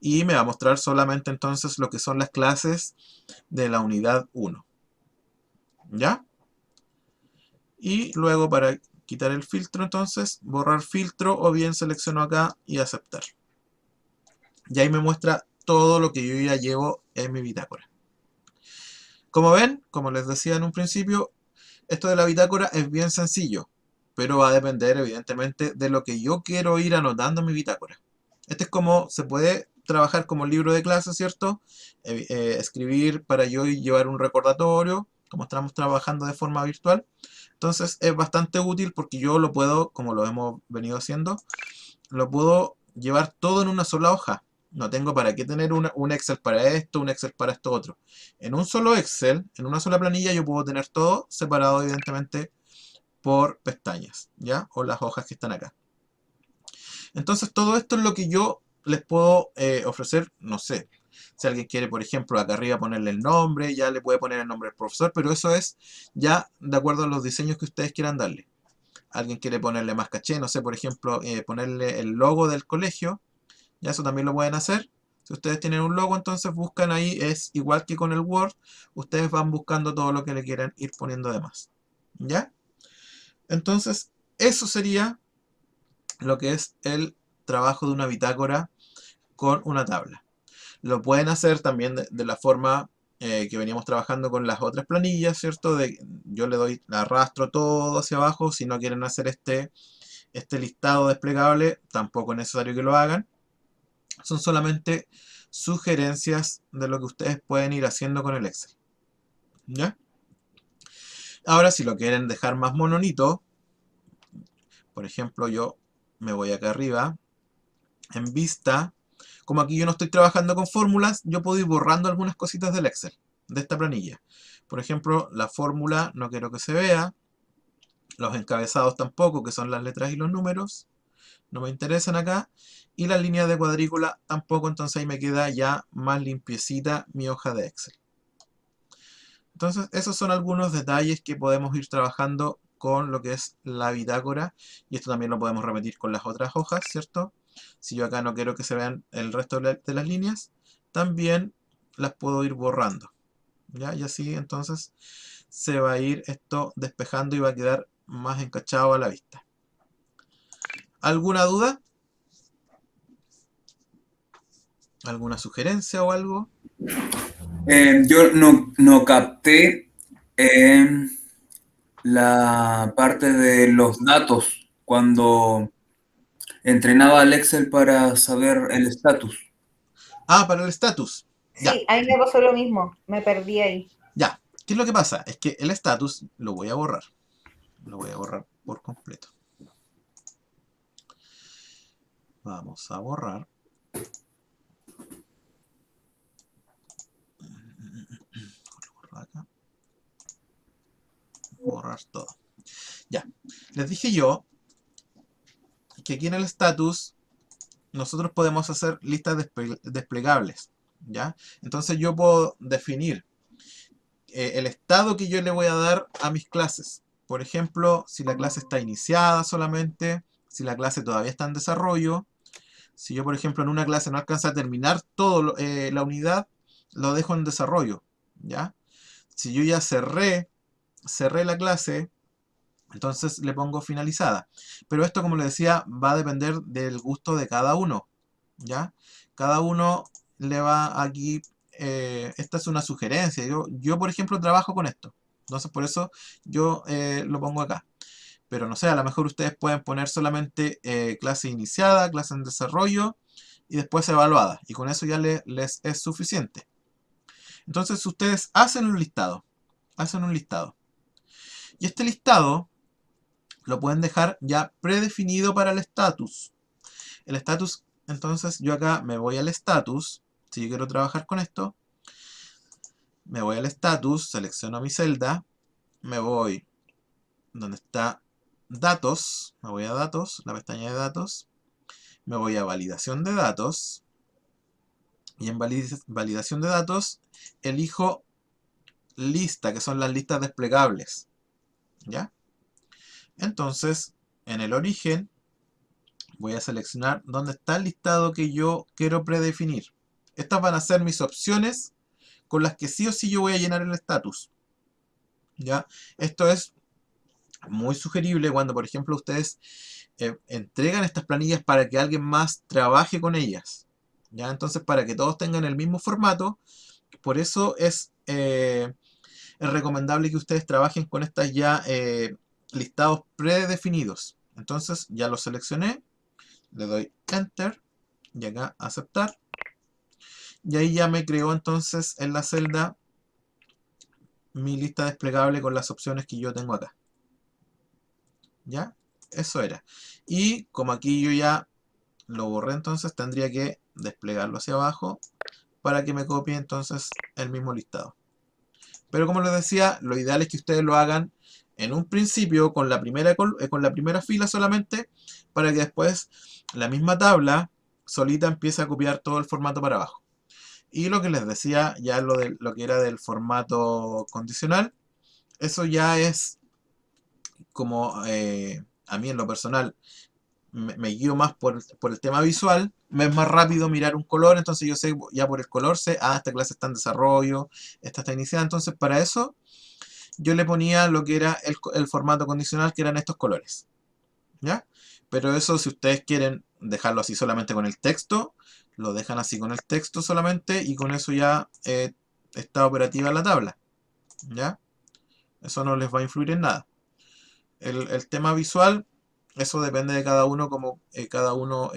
y me va a mostrar solamente entonces lo que son las clases de la unidad 1. ¿Ya? Y luego para quitar el filtro entonces, borrar filtro o bien selecciono acá y aceptar. Y ahí me muestra todo lo que yo ya llevo en mi bitácora. Como ven, como les decía en un principio, esto de la bitácora es bien sencillo, pero va a depender evidentemente de lo que yo quiero ir anotando en mi bitácora. Este es como se puede trabajar como libro de clase, ¿cierto? Escribir para yo llevar un recordatorio, como estamos trabajando de forma virtual. Entonces es bastante útil porque yo lo puedo, como lo hemos venido haciendo, lo puedo llevar todo en una sola hoja. No tengo para qué tener un Excel para esto, un Excel para esto otro. En un solo Excel, en una sola planilla, yo puedo tener todo separado, evidentemente, por pestañas, ¿ya? O las hojas que están acá. Entonces, todo esto es lo que yo les puedo ofrecer, no sé. Si alguien quiere, por ejemplo, acá arriba ponerle el nombre, ya le puede poner el nombre del profesor, pero eso es ya de acuerdo a los diseños que ustedes quieran darle. Alguien quiere ponerle más caché, no sé, por ejemplo, ponerle el logo del colegio, ya eso también lo pueden hacer. Si ustedes tienen un logo, entonces buscan ahí, es igual que con el Word, ustedes van buscando todo lo que le quieran ir poniendo de más. ¿Ya? Entonces, eso sería lo que es el trabajo de una bitácora con una tabla. Lo pueden hacer también de la forma que veníamos trabajando con las otras planillas, ¿cierto? Yo le doy, arrastro todo hacia abajo. Si no quieren hacer este listado desplegable, tampoco es necesario que lo hagan. Son solamente sugerencias de lo que ustedes pueden ir haciendo con el Excel. ¿Ya? Ahora, si lo quieren dejar más mononito, por ejemplo, yo me voy acá arriba, en vista, como aquí yo no estoy trabajando con fórmulas, yo puedo ir borrando algunas cositas del Excel, de esta planilla. Por ejemplo, la fórmula no quiero que se vea, Los encabezados tampoco, que son las letras y los números, no me interesan acá. Y las líneas de cuadrícula tampoco, entonces ahí me queda ya más limpiecita mi hoja de Excel. Entonces, esos son algunos detalles que podemos ir trabajando con lo que es la bitácora. Y esto también lo podemos repetir con las otras hojas, ¿cierto? Si yo acá no quiero que se vean el resto de las líneas, también las puedo ir borrando. ¿Ya? Y así entonces se va a ir esto despejando y va a quedar más encachado a la vista. ¿Alguna duda? ¿Alguna sugerencia o algo? Yo no capté em, la parte de los datos cuando entrenaba al Excel para saber el estatus. Ah, para el estatus. Ya, Sí, a mí me pasó lo mismo, me perdí ahí. ya. ¿Qué es lo que pasa? Es que el estatus lo voy a borrar. Lo voy a borrar por completo. Vamos a borrar. Acá. Borrar todo. Ya. Les dije yo que aquí en el status nosotros podemos hacer listas desplegables. ¿Ya? Entonces yo puedo definir el estado que yo le voy a dar a mis clases. Por ejemplo, si la clase está iniciada solamente, si la clase todavía está en desarrollo, si yo, por ejemplo, en una clase no alcanza a terminar toda la unidad, lo dejo en desarrollo, ¿ya? Si yo ya cerré la clase, entonces le pongo finalizada. Pero esto, como les decía, va a depender del gusto de cada uno, ¿ya? Cada uno le va aquí, esta es una sugerencia. Yo, por ejemplo, trabajo con esto. Entonces, por eso yo lo pongo acá. Pero no sé, a lo mejor ustedes pueden poner solamente clase iniciada, clase en desarrollo y después evaluada. Y con eso ya les es suficiente. Entonces ustedes hacen un listado. Hacen un listado. Y este listado lo pueden dejar ya predefinido para el status. El status, entonces yo acá me voy al status. Si yo quiero trabajar con esto, me voy al status, selecciono mi celda, me voy donde está datos, me voy a datos, la pestaña de datos, me voy a validación de datos y en validación de datos elijo lista, que son las listas desplegables, ¿ya? Entonces, en el origen voy a seleccionar dónde está el listado que yo quiero predefinir. Estas van a ser mis opciones con las que sí o sí yo voy a llenar el status, ¿ya? Esto es muy sugerible cuando, por ejemplo, ustedes entregan estas planillas para que alguien más trabaje con ellas, ¿ya? Entonces, para que todos tengan el mismo formato, por eso es recomendable que ustedes trabajen con estas ya listados predefinidos. Entonces, ya los seleccioné, le doy Enter y acá aceptar. Y ahí ya me creó entonces en la celda mi lista desplegable con las opciones que yo tengo acá. ¿Ya? Eso era. Y como aquí yo ya lo borré, entonces tendría que desplegarlo hacia abajo para que me copie entonces el mismo listado. Pero como les decía, lo ideal es que ustedes lo hagan en un principio con con la primera fila solamente, para que después la misma tabla solita empiece a copiar todo el formato para abajo. Y lo que les decía, ya lo que era del formato condicional, eso ya es como a mí en lo personal me guío más por el tema visual, me es más rápido mirar un color, entonces yo sé ya por el color, sé, esta clase está en desarrollo, esta está iniciada, entonces para eso yo le ponía lo que era el formato condicional, que eran estos colores, ¿ya? Pero eso, si ustedes quieren dejarlo así solamente con el texto, lo dejan así con el texto solamente y con eso ya está operativa la tabla, ¿ya? Eso no les va a influir en nada. El tema visual, eso depende de cada uno, como cada uno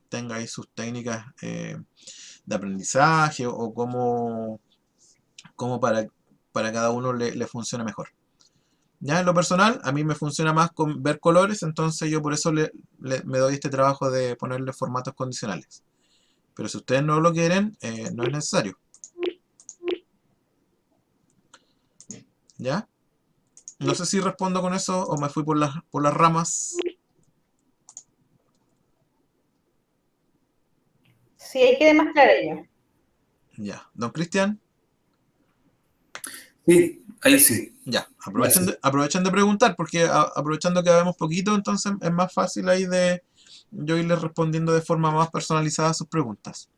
tenga ahí sus técnicas de aprendizaje o cómo para cada uno le funcione mejor. Ya en lo personal, a mí me funciona más con ver colores, entonces yo por eso me doy este trabajo de ponerle formatos condicionales. Pero si ustedes no lo quieren, no es necesario. ¿Ya? No sé si respondo con eso o me fui por las ramas. Sí, ahí quede más clara yo. Ya. Don Cristian, Sí, ahí sí. ya. Gracias. Aprovechen de preguntar, porque aprovechando que vemos poquito, entonces es más fácil ahí de yo irles respondiendo de forma más personalizada a sus preguntas.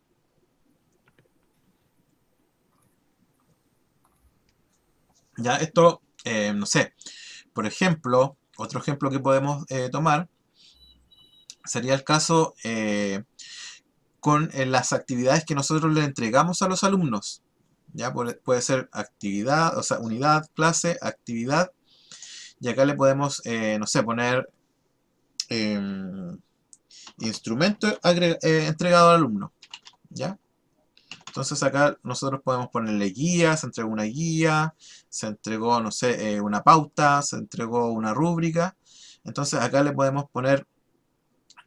Ya, esto, no sé, por ejemplo, otro ejemplo que podemos tomar sería el caso con las actividades que nosotros le entregamos a los alumnos. Ya puede ser actividad, o sea, unidad, clase, actividad. Y acá le podemos, no sé, poner eh, instrumento entregado al alumno. ¿Ya? Entonces acá nosotros podemos ponerle guía, se entregó una guía, se entregó, no sé, una pauta, se entregó una rúbrica. Entonces acá le podemos poner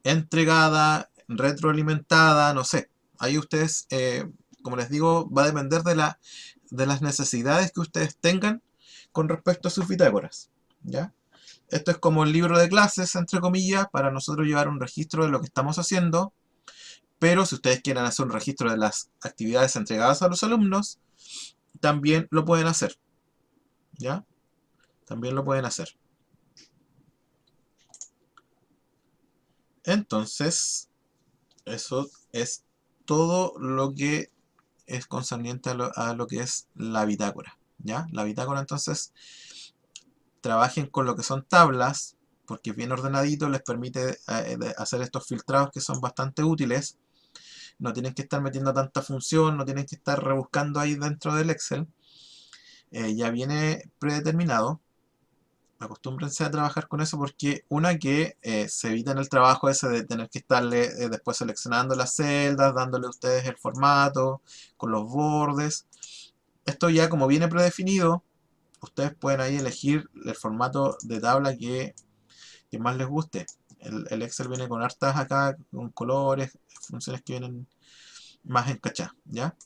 entregada, retroalimentada, no sé. Ahí ustedes, como les digo, va a depender de las necesidades que ustedes tengan con respecto a sus bitácoras. ¿Ya? Esto es como el libro de clases, entre comillas, para nosotros llevar un registro de lo que estamos haciendo, pero si ustedes quieren hacer un registro de las actividades entregadas a los alumnos, también lo pueden hacer. ¿Ya? También lo pueden hacer. Entonces, eso es todo lo que es concerniente a lo que es la bitácora. ¿Ya? La bitácora, entonces, trabajen con lo que son tablas, porque es bien ordenadito, les permite hacer estos filtrados que son bastante útiles. No tienen que estar metiendo tanta función, no tienen que estar rebuscando ahí dentro del Excel. Ya viene predeterminado. Acostúmbrense a trabajar con eso porque una que se evitan el trabajo ese de tener que estarle después seleccionando las celdas, dándole a ustedes el formato, con los bordes. Esto ya como viene predefinido, ustedes pueden ahí elegir el formato de tabla que más les guste. El Excel viene con hartas acá, con colores, funciones que vienen más encachadas, ¿ya?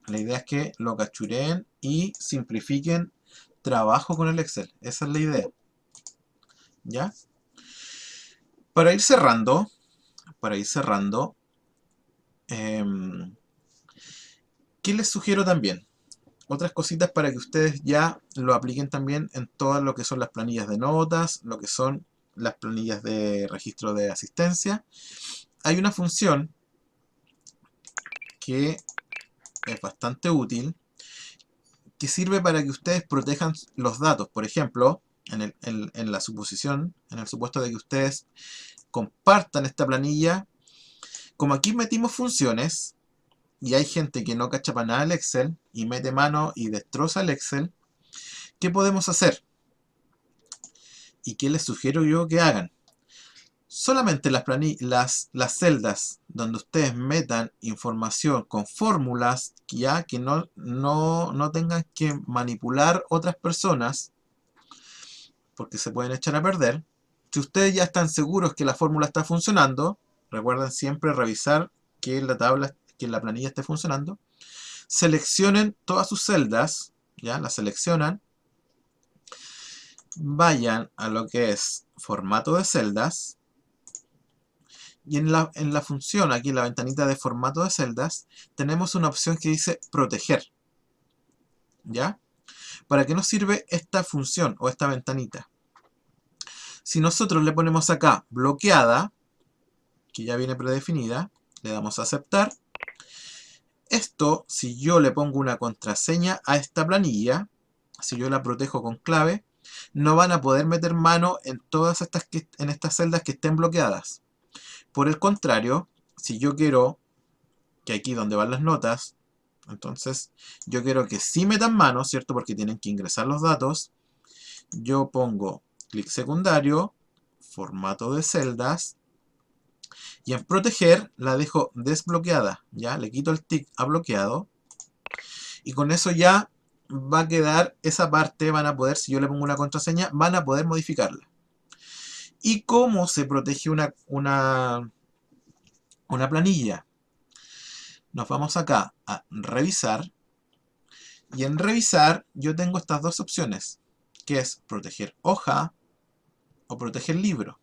La idea es que lo cachureen y simplifiquen trabajo con el Excel. Esa es la idea, ¿ya? Para ir cerrando, para ir cerrando, em, ¿qué les sugiero también? Otras cositas para que ustedes ya lo apliquen también en todo lo que son las planillas de notas, lo que son las planillas de registro de asistencia. Hay una función que es bastante útil, que sirve para que ustedes protejan los datos. Por ejemplo, en la suposición, en el supuesto de que ustedes compartan esta planilla, como aquí metimos funciones, y hay gente que no cacha para nada el Excel, y mete mano y destroza el Excel, ¿qué podemos hacer? ¿Y qué les sugiero yo que hagan? Solamente las celdas donde ustedes metan información con fórmulas ya que no tengan que manipular otras personas, porque se pueden echar a perder. Si ustedes ya están seguros que la fórmula está funcionando, recuerden siempre revisar que la planilla esté funcionando. Seleccionen todas sus celdas, ya las seleccionan, vayan a lo que es formato de celdas y en la función, aquí en la ventanita de formato de celdas, tenemos una opción que dice proteger. ¿Ya? ¿Para qué nos sirve esta función o esta ventanita? Si nosotros le ponemos acá bloqueada, que ya viene predefinida, le damos a aceptar. Esto, si yo le pongo una contraseña a esta planilla, si yo la protejo con clave, no van a poder meter mano en todas en estas celdas que estén bloqueadas. Por el contrario, si yo quiero que aquí donde van las notas, entonces yo quiero que sí metan mano, ¿cierto? Porque tienen que ingresar los datos. Yo pongo clic secundario, formato de celdas, y en proteger la dejo desbloqueada, ¿ya? Le quito el tick a bloqueado, y con eso ya va a quedar esa parte, van a poder, si yo le pongo una contraseña, van a poder modificarla. ¿Y cómo se protege una planilla? Nos vamos acá a revisar, y en revisar yo tengo estas dos opciones. que es proteger hoja o proteger libro.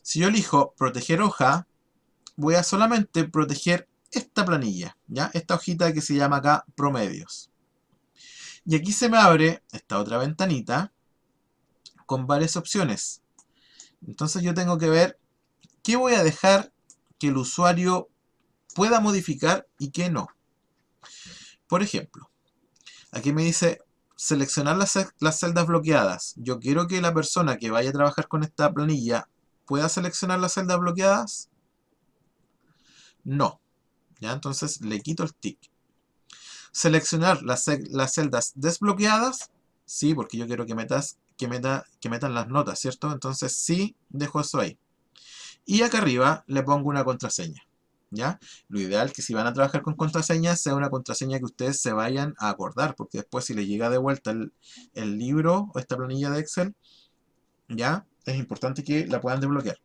Si yo elijo proteger hoja, voy a solamente proteger esta planilla, ¿ya? Esta hojita que se llama acá promedios. Y aquí se me abre esta otra ventanita con varias opciones. Entonces yo tengo que ver qué voy a dejar que el usuario pueda modificar y qué no. Por ejemplo, aquí me dice seleccionar las celdas bloqueadas. Yo quiero que la persona que vaya a trabajar con esta planilla pueda seleccionar las celdas bloqueadas. No. ¿Ya? Entonces le quito el tick. Seleccionar las celdas desbloqueadas. Sí, porque yo quiero que metan las notas, ¿cierto? Entonces sí, dejo eso ahí. Y acá arriba le pongo una contraseña. ¿Ya? Lo ideal es que si van a trabajar con contraseñas sea una contraseña que ustedes se vayan a acordar, porque después si les llega de vuelta el libro o esta planilla de Excel, ya es importante que la puedan desbloquear.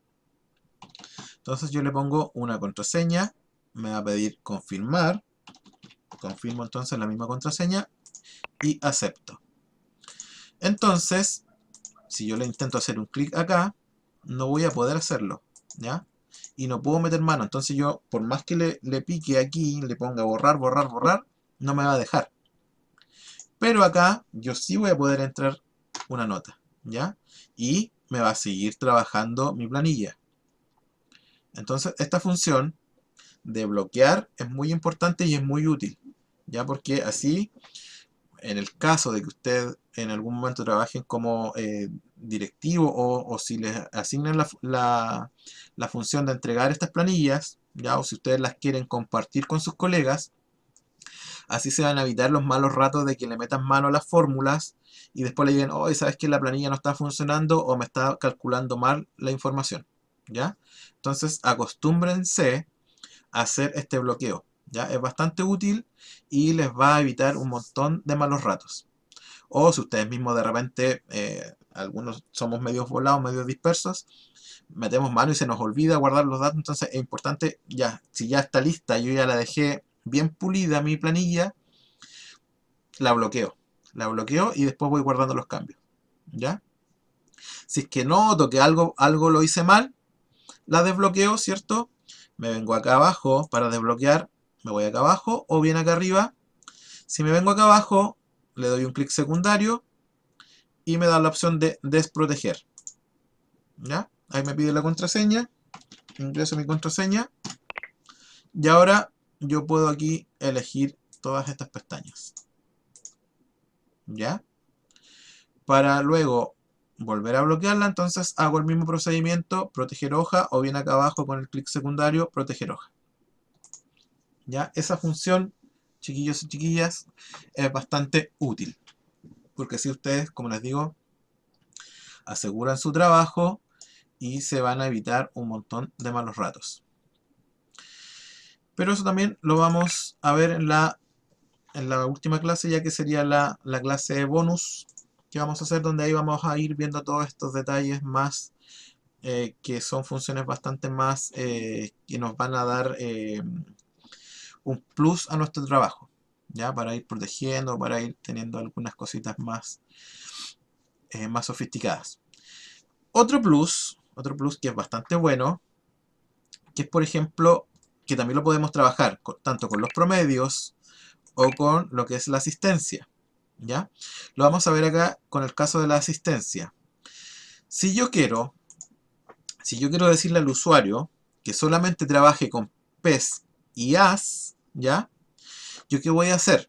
Entonces yo le pongo una contraseña, me va a pedir confirmar, confirmo entonces la misma contraseña y acepto. Entonces, si yo le intento hacer un clic acá, no voy a poder hacerlo, ¿ya? Y no puedo meter mano. Entonces yo, por más que le pique aquí, le ponga borrar, borrar, borrar, no me va a dejar. Pero acá yo sí voy a poder entrar una nota, ¿ya? Y me va a seguir trabajando mi planilla. Entonces esta función de bloquear es muy importante y es muy útil, ¿ya? Porque así, en el caso de que usted en algún momento trabajen como directivo o si les asignan la función de entregar estas planillas, ¿ya? O si ustedes las quieren compartir con sus colegas, así se van a evitar los malos ratos de que le metan mano a las fórmulas y después le digan, oh, ¿sabes que la planilla no está funcionando o me está calculando mal la información? ¿Ya? Entonces acostúmbrense a hacer este bloqueo, ¿ya? Es bastante útil y les va a evitar un montón de malos ratos. O si ustedes mismos de repente, algunos somos medios volados, medios dispersos, metemos mano y se nos olvida guardar los datos, entonces es importante, ya, si ya está lista, yo ya la dejé bien pulida mi planilla, la bloqueo. La bloqueo y después voy guardando los cambios, ¿ya? Si es que noto que algo lo hice mal, la desbloqueo, ¿cierto? Me vengo acá abajo para desbloquear, me voy acá abajo o bien acá arriba. Si me vengo acá abajo, le doy un clic secundario y me da la opción de desproteger. ¿Ya? Ahí me pide la contraseña, ingreso mi contraseña y ahora yo puedo aquí elegir todas estas pestañas. ¿Ya? Para luego volver a bloquearla, entonces hago el mismo procedimiento, proteger hoja o bien acá abajo con el clic secundario, proteger hoja. ¿Ya? Esa función, chiquillos y chiquillas, es bastante útil. Porque así ustedes, como les digo, aseguran su trabajo y se van a evitar un montón de malos ratos. Pero eso también lo vamos a ver en la última clase, ya que sería la clase bonus que vamos a hacer, donde ahí vamos a ir viendo todos estos detalles más, que son funciones bastante más que nos van a dar un plus a nuestro trabajo, ya para ir protegiendo, para ir teniendo algunas cositas más, más sofisticadas. Otro plus que es bastante bueno, que es por ejemplo, que también lo podemos trabajar tanto con los promedios o con lo que es la asistencia, ¿ya? Lo vamos a ver acá con el caso de la asistencia. Si yo quiero decirle al usuario que solamente trabaje con PES y AS, ¿ya? ¿Yo qué voy a hacer?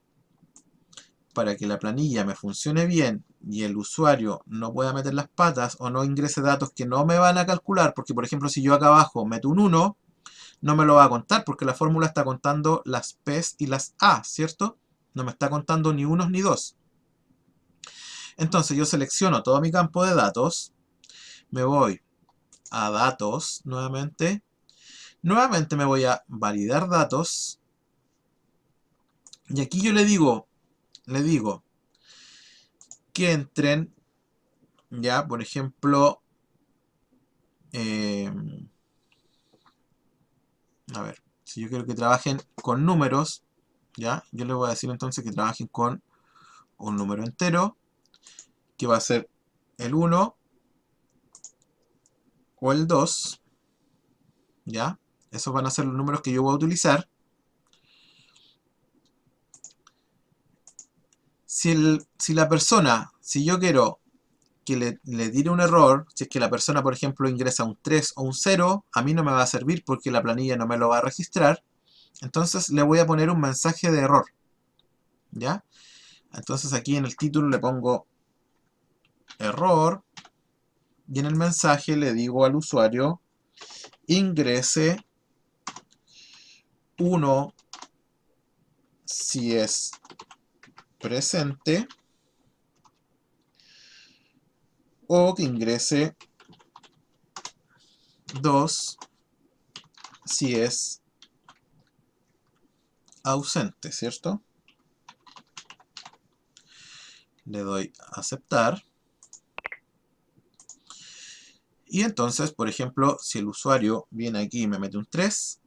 Para que la planilla me funcione bien y el usuario no pueda meter las patas o no ingrese datos que no me van a calcular, porque por ejemplo si yo acá abajo meto un 1, no me lo va a contar porque la fórmula está contando las P's y las A, ¿cierto? No me está contando ni unos ni dos. Entonces yo selecciono todo mi campo de datos, me voy a datos nuevamente me voy a validar datos y aquí yo le digo que entren, ya, por ejemplo, a ver, si yo quiero que trabajen con números, ya, yo les voy a decir entonces que trabajen con un número entero, que va a ser el 1 o el 2, ¿ya? Esos van a ser los números que yo voy a utilizar. Si la persona, si yo quiero que le tire un error, si es que la persona, por ejemplo, ingresa un 3 o un 0, a mí no me va a servir porque la planilla no me lo va a registrar. Entonces le voy a poner un mensaje de error, ¿ya? Entonces aquí en el título le pongo error y en el mensaje le digo al usuario ingrese 1 si es presente o que ingrese 2 si es ausente, ¿cierto? Le doy a aceptar. Y entonces, por ejemplo, si el usuario viene aquí y me mete un 3,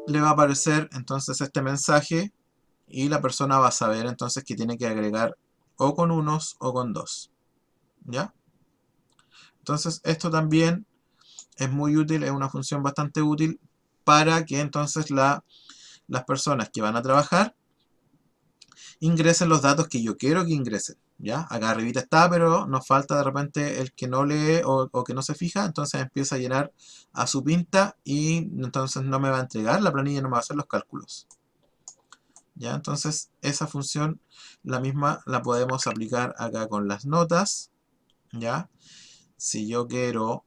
le va a aparecer entonces este mensaje y la persona va a saber entonces que tiene que agregar o con unos o con dos, ¿ya? Entonces esto también es muy útil, es una función bastante útil para que entonces las personas que van a trabajar ingresen los datos que yo quiero que ingresen, ¿ya? Acá arribita está, pero nos falta de repente el que no lee o que no se fija, entonces empieza a llenar a su pinta y entonces no me va a entregar, la planilla no me va a hacer los cálculos, ¿ya? Entonces esa función, la misma la podemos aplicar acá con las notas, ¿ya? Si yo quiero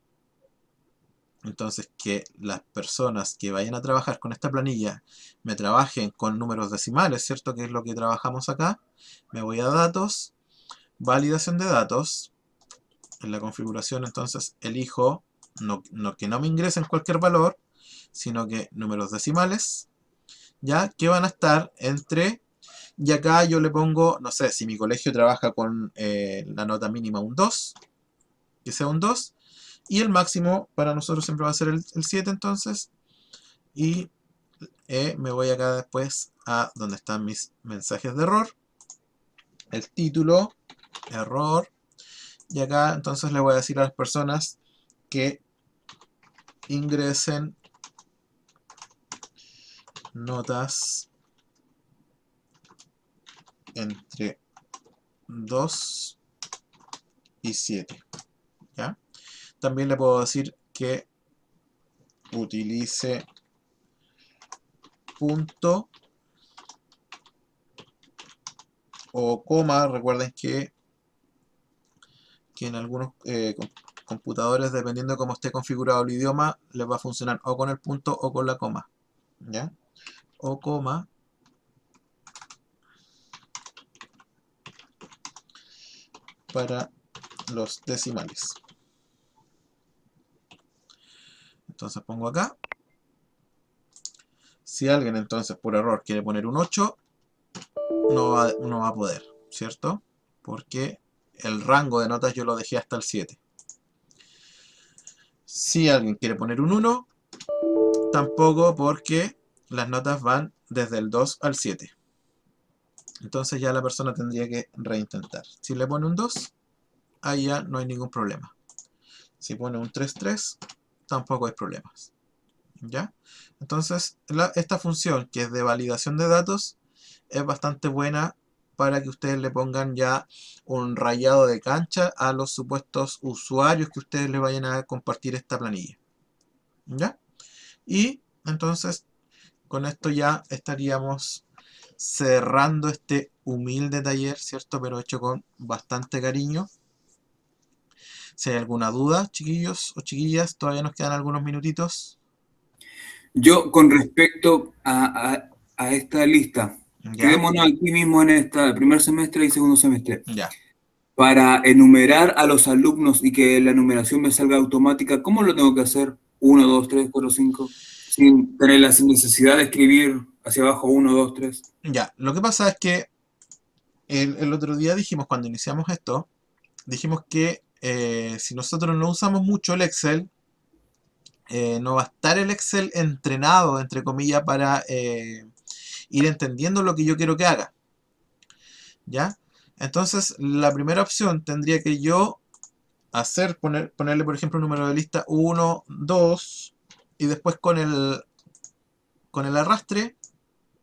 entonces que las personas que vayan a trabajar con esta planilla me trabajen con números decimales, ¿cierto? Que es lo que trabajamos acá. Me voy a datos, validación de datos. En la configuración entonces elijo que no me ingresen cualquier valor, sino que números decimales, ya que van a estar entre, y acá yo le pongo, no sé, si mi colegio trabaja con la nota mínima un 2, que sea un 2, y el máximo para nosotros siempre va a ser el 7 entonces, y me voy acá después a donde están mis mensajes de error, el título, error, y acá entonces le voy a decir a las personas que ingresen notas entre 2 y 7, ¿ya? También le puedo decir que utilice punto o coma. Recuerden que en algunos computadores, dependiendo de cómo esté configurado el idioma, les va a funcionar o con el punto o con la coma, ¿ya? O coma para los decimales. Entonces pongo acá. Si alguien entonces por error quiere poner un 8, no va a poder, ¿cierto? Porque el rango de notas yo lo dejé hasta el 7. Si alguien quiere poner un 1, tampoco, porque las notas van desde el 2 al 7. Entonces ya la persona tendría que reintentar. Si le pone un 2, ahí ya no hay ningún problema. Si pone un 3-3, tampoco hay problemas, ¿ya? Entonces esta función, que es de validación de datos, es bastante buena para que ustedes le pongan ya un rayado de cancha a los supuestos usuarios que ustedes le vayan a compartir esta planilla, ¿ya? Y entonces con esto ya estaríamos cerrando este humilde taller, ¿cierto? Pero hecho con bastante cariño. Si hay alguna duda, chiquillos o chiquillas, todavía nos quedan algunos minutitos. Yo, con respecto a esta lista, ¿Ya? quedémonos aquí mismo en esta, primer semestre y segundo semestre. Ya. Para enumerar a los alumnos y que la numeración me salga automática, ¿cómo lo tengo que hacer? 1, 2, 3, 4, 5, sin tener la necesidad de escribir hacia abajo 1, 2, 3. Ya. Lo que pasa es que el otro día dijimos, cuando iniciamos esto, dijimos que si nosotros no usamos mucho el Excel, no va a estar el Excel entrenado, entre comillas, para ir entendiendo lo que yo quiero que haga, ¿ya? Entonces, la primera opción tendría que yo ponerle, por ejemplo, un número de lista 1, 2, y después con el arrastre,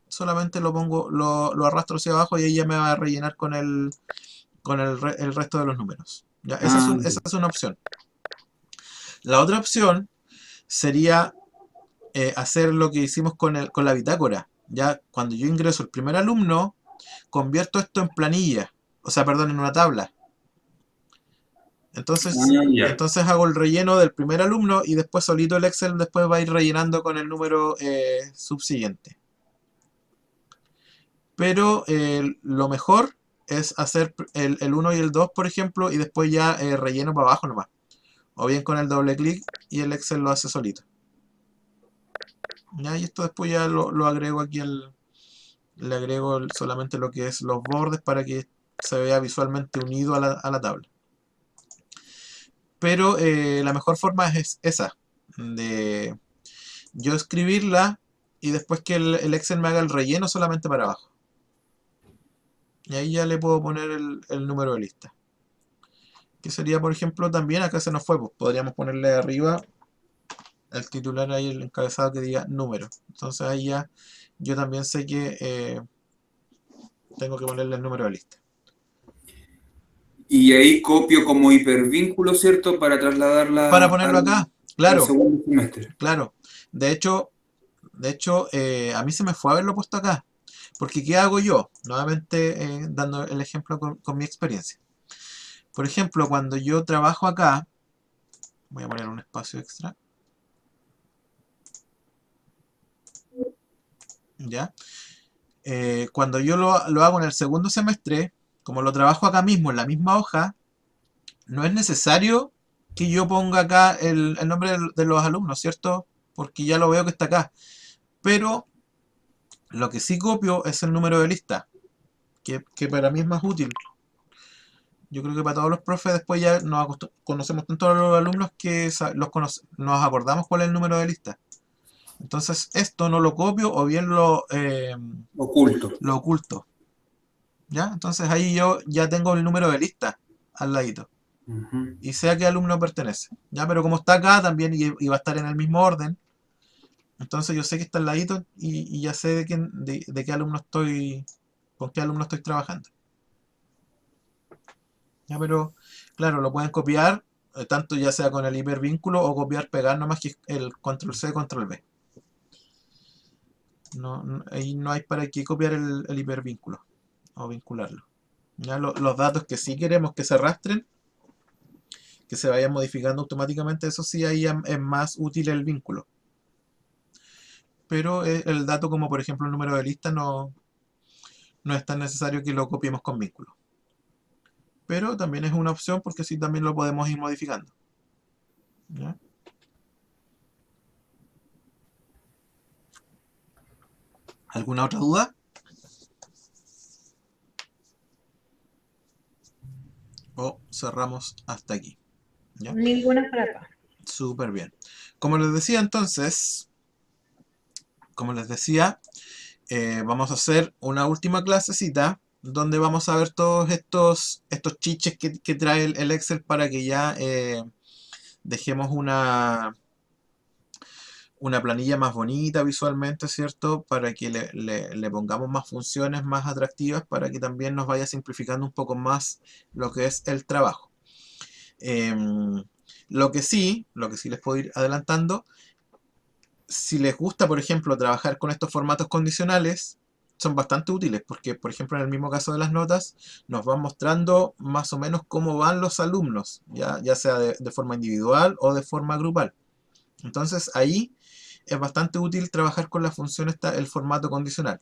solamente lo arrastro hacia abajo y ahí ya me va a rellenar el resto de los números. ¿Ya? Esa es, Ah, esa es una opción. La otra opción sería hacer lo que hicimos con la bitácora. Ya cuando yo ingreso el primer alumno, convierto esto en planilla, o sea, perdón, en una tabla. Entonces, ya. entonces hago el relleno del primer alumno y después solito el Excel después va a ir rellenando con el número subsiguiente. Pero lo mejor es hacer el 1 y el 2, por ejemplo, y después ya relleno para abajo nomás. O bien con el doble clic y el Excel lo hace solito. ¿Ya? Y esto después ya lo agrego aquí le agrego solamente lo que es los bordes para que se vea visualmente unido a la tabla. Pero la mejor forma es esa, de yo escribirla y después que el Excel me haga el relleno solamente para abajo. Y ahí ya le puedo poner el número de lista. Que sería, por ejemplo, también acá se nos fue, pues podríamos ponerle arriba el titular ahí, el encabezado que diga número. Entonces ahí ya yo también sé que tengo que ponerle el número de lista. Y ahí copio como hipervínculo, ¿cierto? Para Para trasladarla ponerlo acá, al claro, segundo semestre. claro. De hecho, a mí se me fue haberlo puesto acá. Porque ¿qué hago yo? Nuevamente dando el ejemplo con mi experiencia. Por ejemplo, cuando yo trabajo acá, voy a poner un espacio extra, ¿ya? Cuando yo lo hago en el segundo semestre, como lo trabajo acá mismo, en la misma hoja, no es necesario que yo ponga acá el nombre de los alumnos, ¿cierto? Porque ya lo veo que está acá. Pero lo que sí copio es el número de lista, que para mí es más útil. Yo creo que para todos los profes después ya conocemos tanto a los alumnos que nos acordamos cuál es el número de lista. Entonces esto no lo copio o bien Oculto. lo oculto. ¿Ya? Entonces ahí yo ya tengo el número de lista al ladito. Ujú. Y sé a qué alumno pertenece. ¿Ya? Pero como está acá también y va a estar en el mismo orden, entonces yo sé que está al ladito y ya sé de qué alumno con qué alumno estoy trabajando. ¿Ya? Pero claro, lo pueden copiar, tanto ya sea con el hipervínculo o copiar, pegar nomás que el control C, control V. Ahí no hay para qué copiar el hipervínculo o vincularlo. ¿Ya? Los datos que sí queremos que se arrastren, que se vayan modificando automáticamente, eso sí, ahí es más útil el vínculo. Pero el dato como por ejemplo el número de lista no es tan necesario que lo copiemos con vínculo. Pero también es una opción porque sí también lo podemos ir modificando. ¿Ya? ¿Alguna otra duda? O cerramos hasta aquí. ¿Ya? Ninguna por acá. Súper bien. Como les decía entonces, como les decía, vamos a hacer una última clasecita donde vamos a ver todos estos chiches que trae el Excel para que ya dejemos una planilla más bonita visualmente, ¿cierto? Para que le pongamos más funciones más atractivas para que también nos vaya simplificando un poco más lo que es el trabajo. Em, lo que sí les puedo ir adelantando, si les gusta, por ejemplo, trabajar con estos formatos condicionales, son bastante útiles porque, por ejemplo, en el mismo caso de las notas, nos van mostrando más o menos cómo van los alumnos, ya sea de forma individual o de forma grupal. Entonces, ahí es bastante útil trabajar con la función el formato condicional.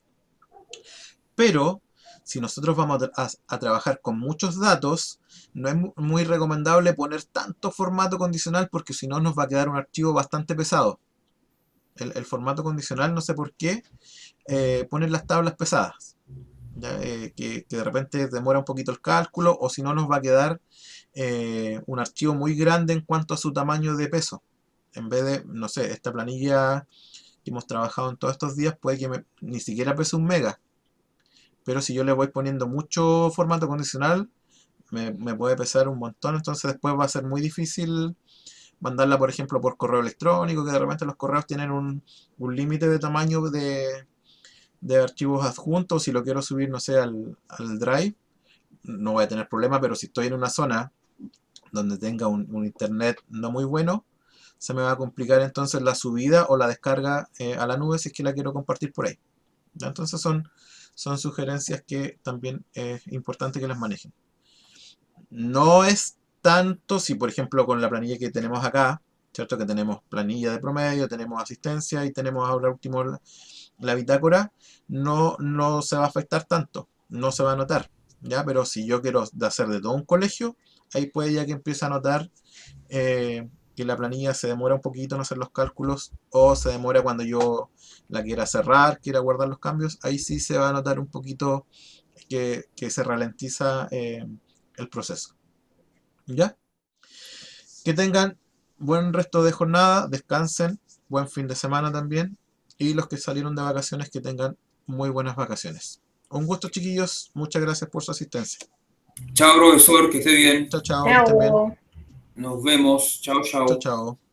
Pero, si nosotros vamos a trabajar con muchos datos, no es muy recomendable poner tanto formato condicional porque si no nos va a quedar un archivo bastante pesado. El formato condicional, no sé por qué, ponen las tablas pesadas. ¿Ya? Que de repente demora un poquito el cálculo o si no nos va a quedar un archivo muy grande en cuanto a su tamaño de peso. En vez de, no sé, esta planilla que hemos trabajado en todos estos días puede que ni siquiera pese 1 mega. pero si yo le voy poniendo mucho formato condicional, me puede pesar un montón, entonces después va a ser muy difícil mandarla, por ejemplo, por correo electrónico, que de repente los correos tienen un límite de tamaño de archivos adjuntos. Si lo quiero subir, no sé, al Drive, no voy a tener problema, pero si estoy en una zona donde tenga un internet no muy bueno, se me va a complicar entonces la subida o la descarga a la nube si es que la quiero compartir por ahí. ¿Ya? Entonces son sugerencias que también es importante que las manejen. No es tanto si, por ejemplo, con la planilla que tenemos acá, ¿cierto? Que tenemos planilla de promedio, tenemos asistencia y tenemos ahora último la bitácora, no se va a afectar tanto, no se va a notar, ¿ya? Pero si yo quiero hacer de todo un colegio, ahí puede ya que empiece a notar que la planilla se demora un poquito en hacer los cálculos o se demora cuando yo la quiera cerrar, quiera guardar los cambios, ahí sí se va a notar un poquito que se ralentiza el proceso. ¿Ya? Que tengan buen resto de jornada, descansen, buen fin de semana también, y los que salieron de vacaciones que tengan muy buenas vacaciones. Un gusto, chiquillos, muchas gracias por su asistencia. Chao, profesor, que esté bien. Chao, chao, que estén bien. Chao. Nos vemos. Chao, Chao, chao. chao.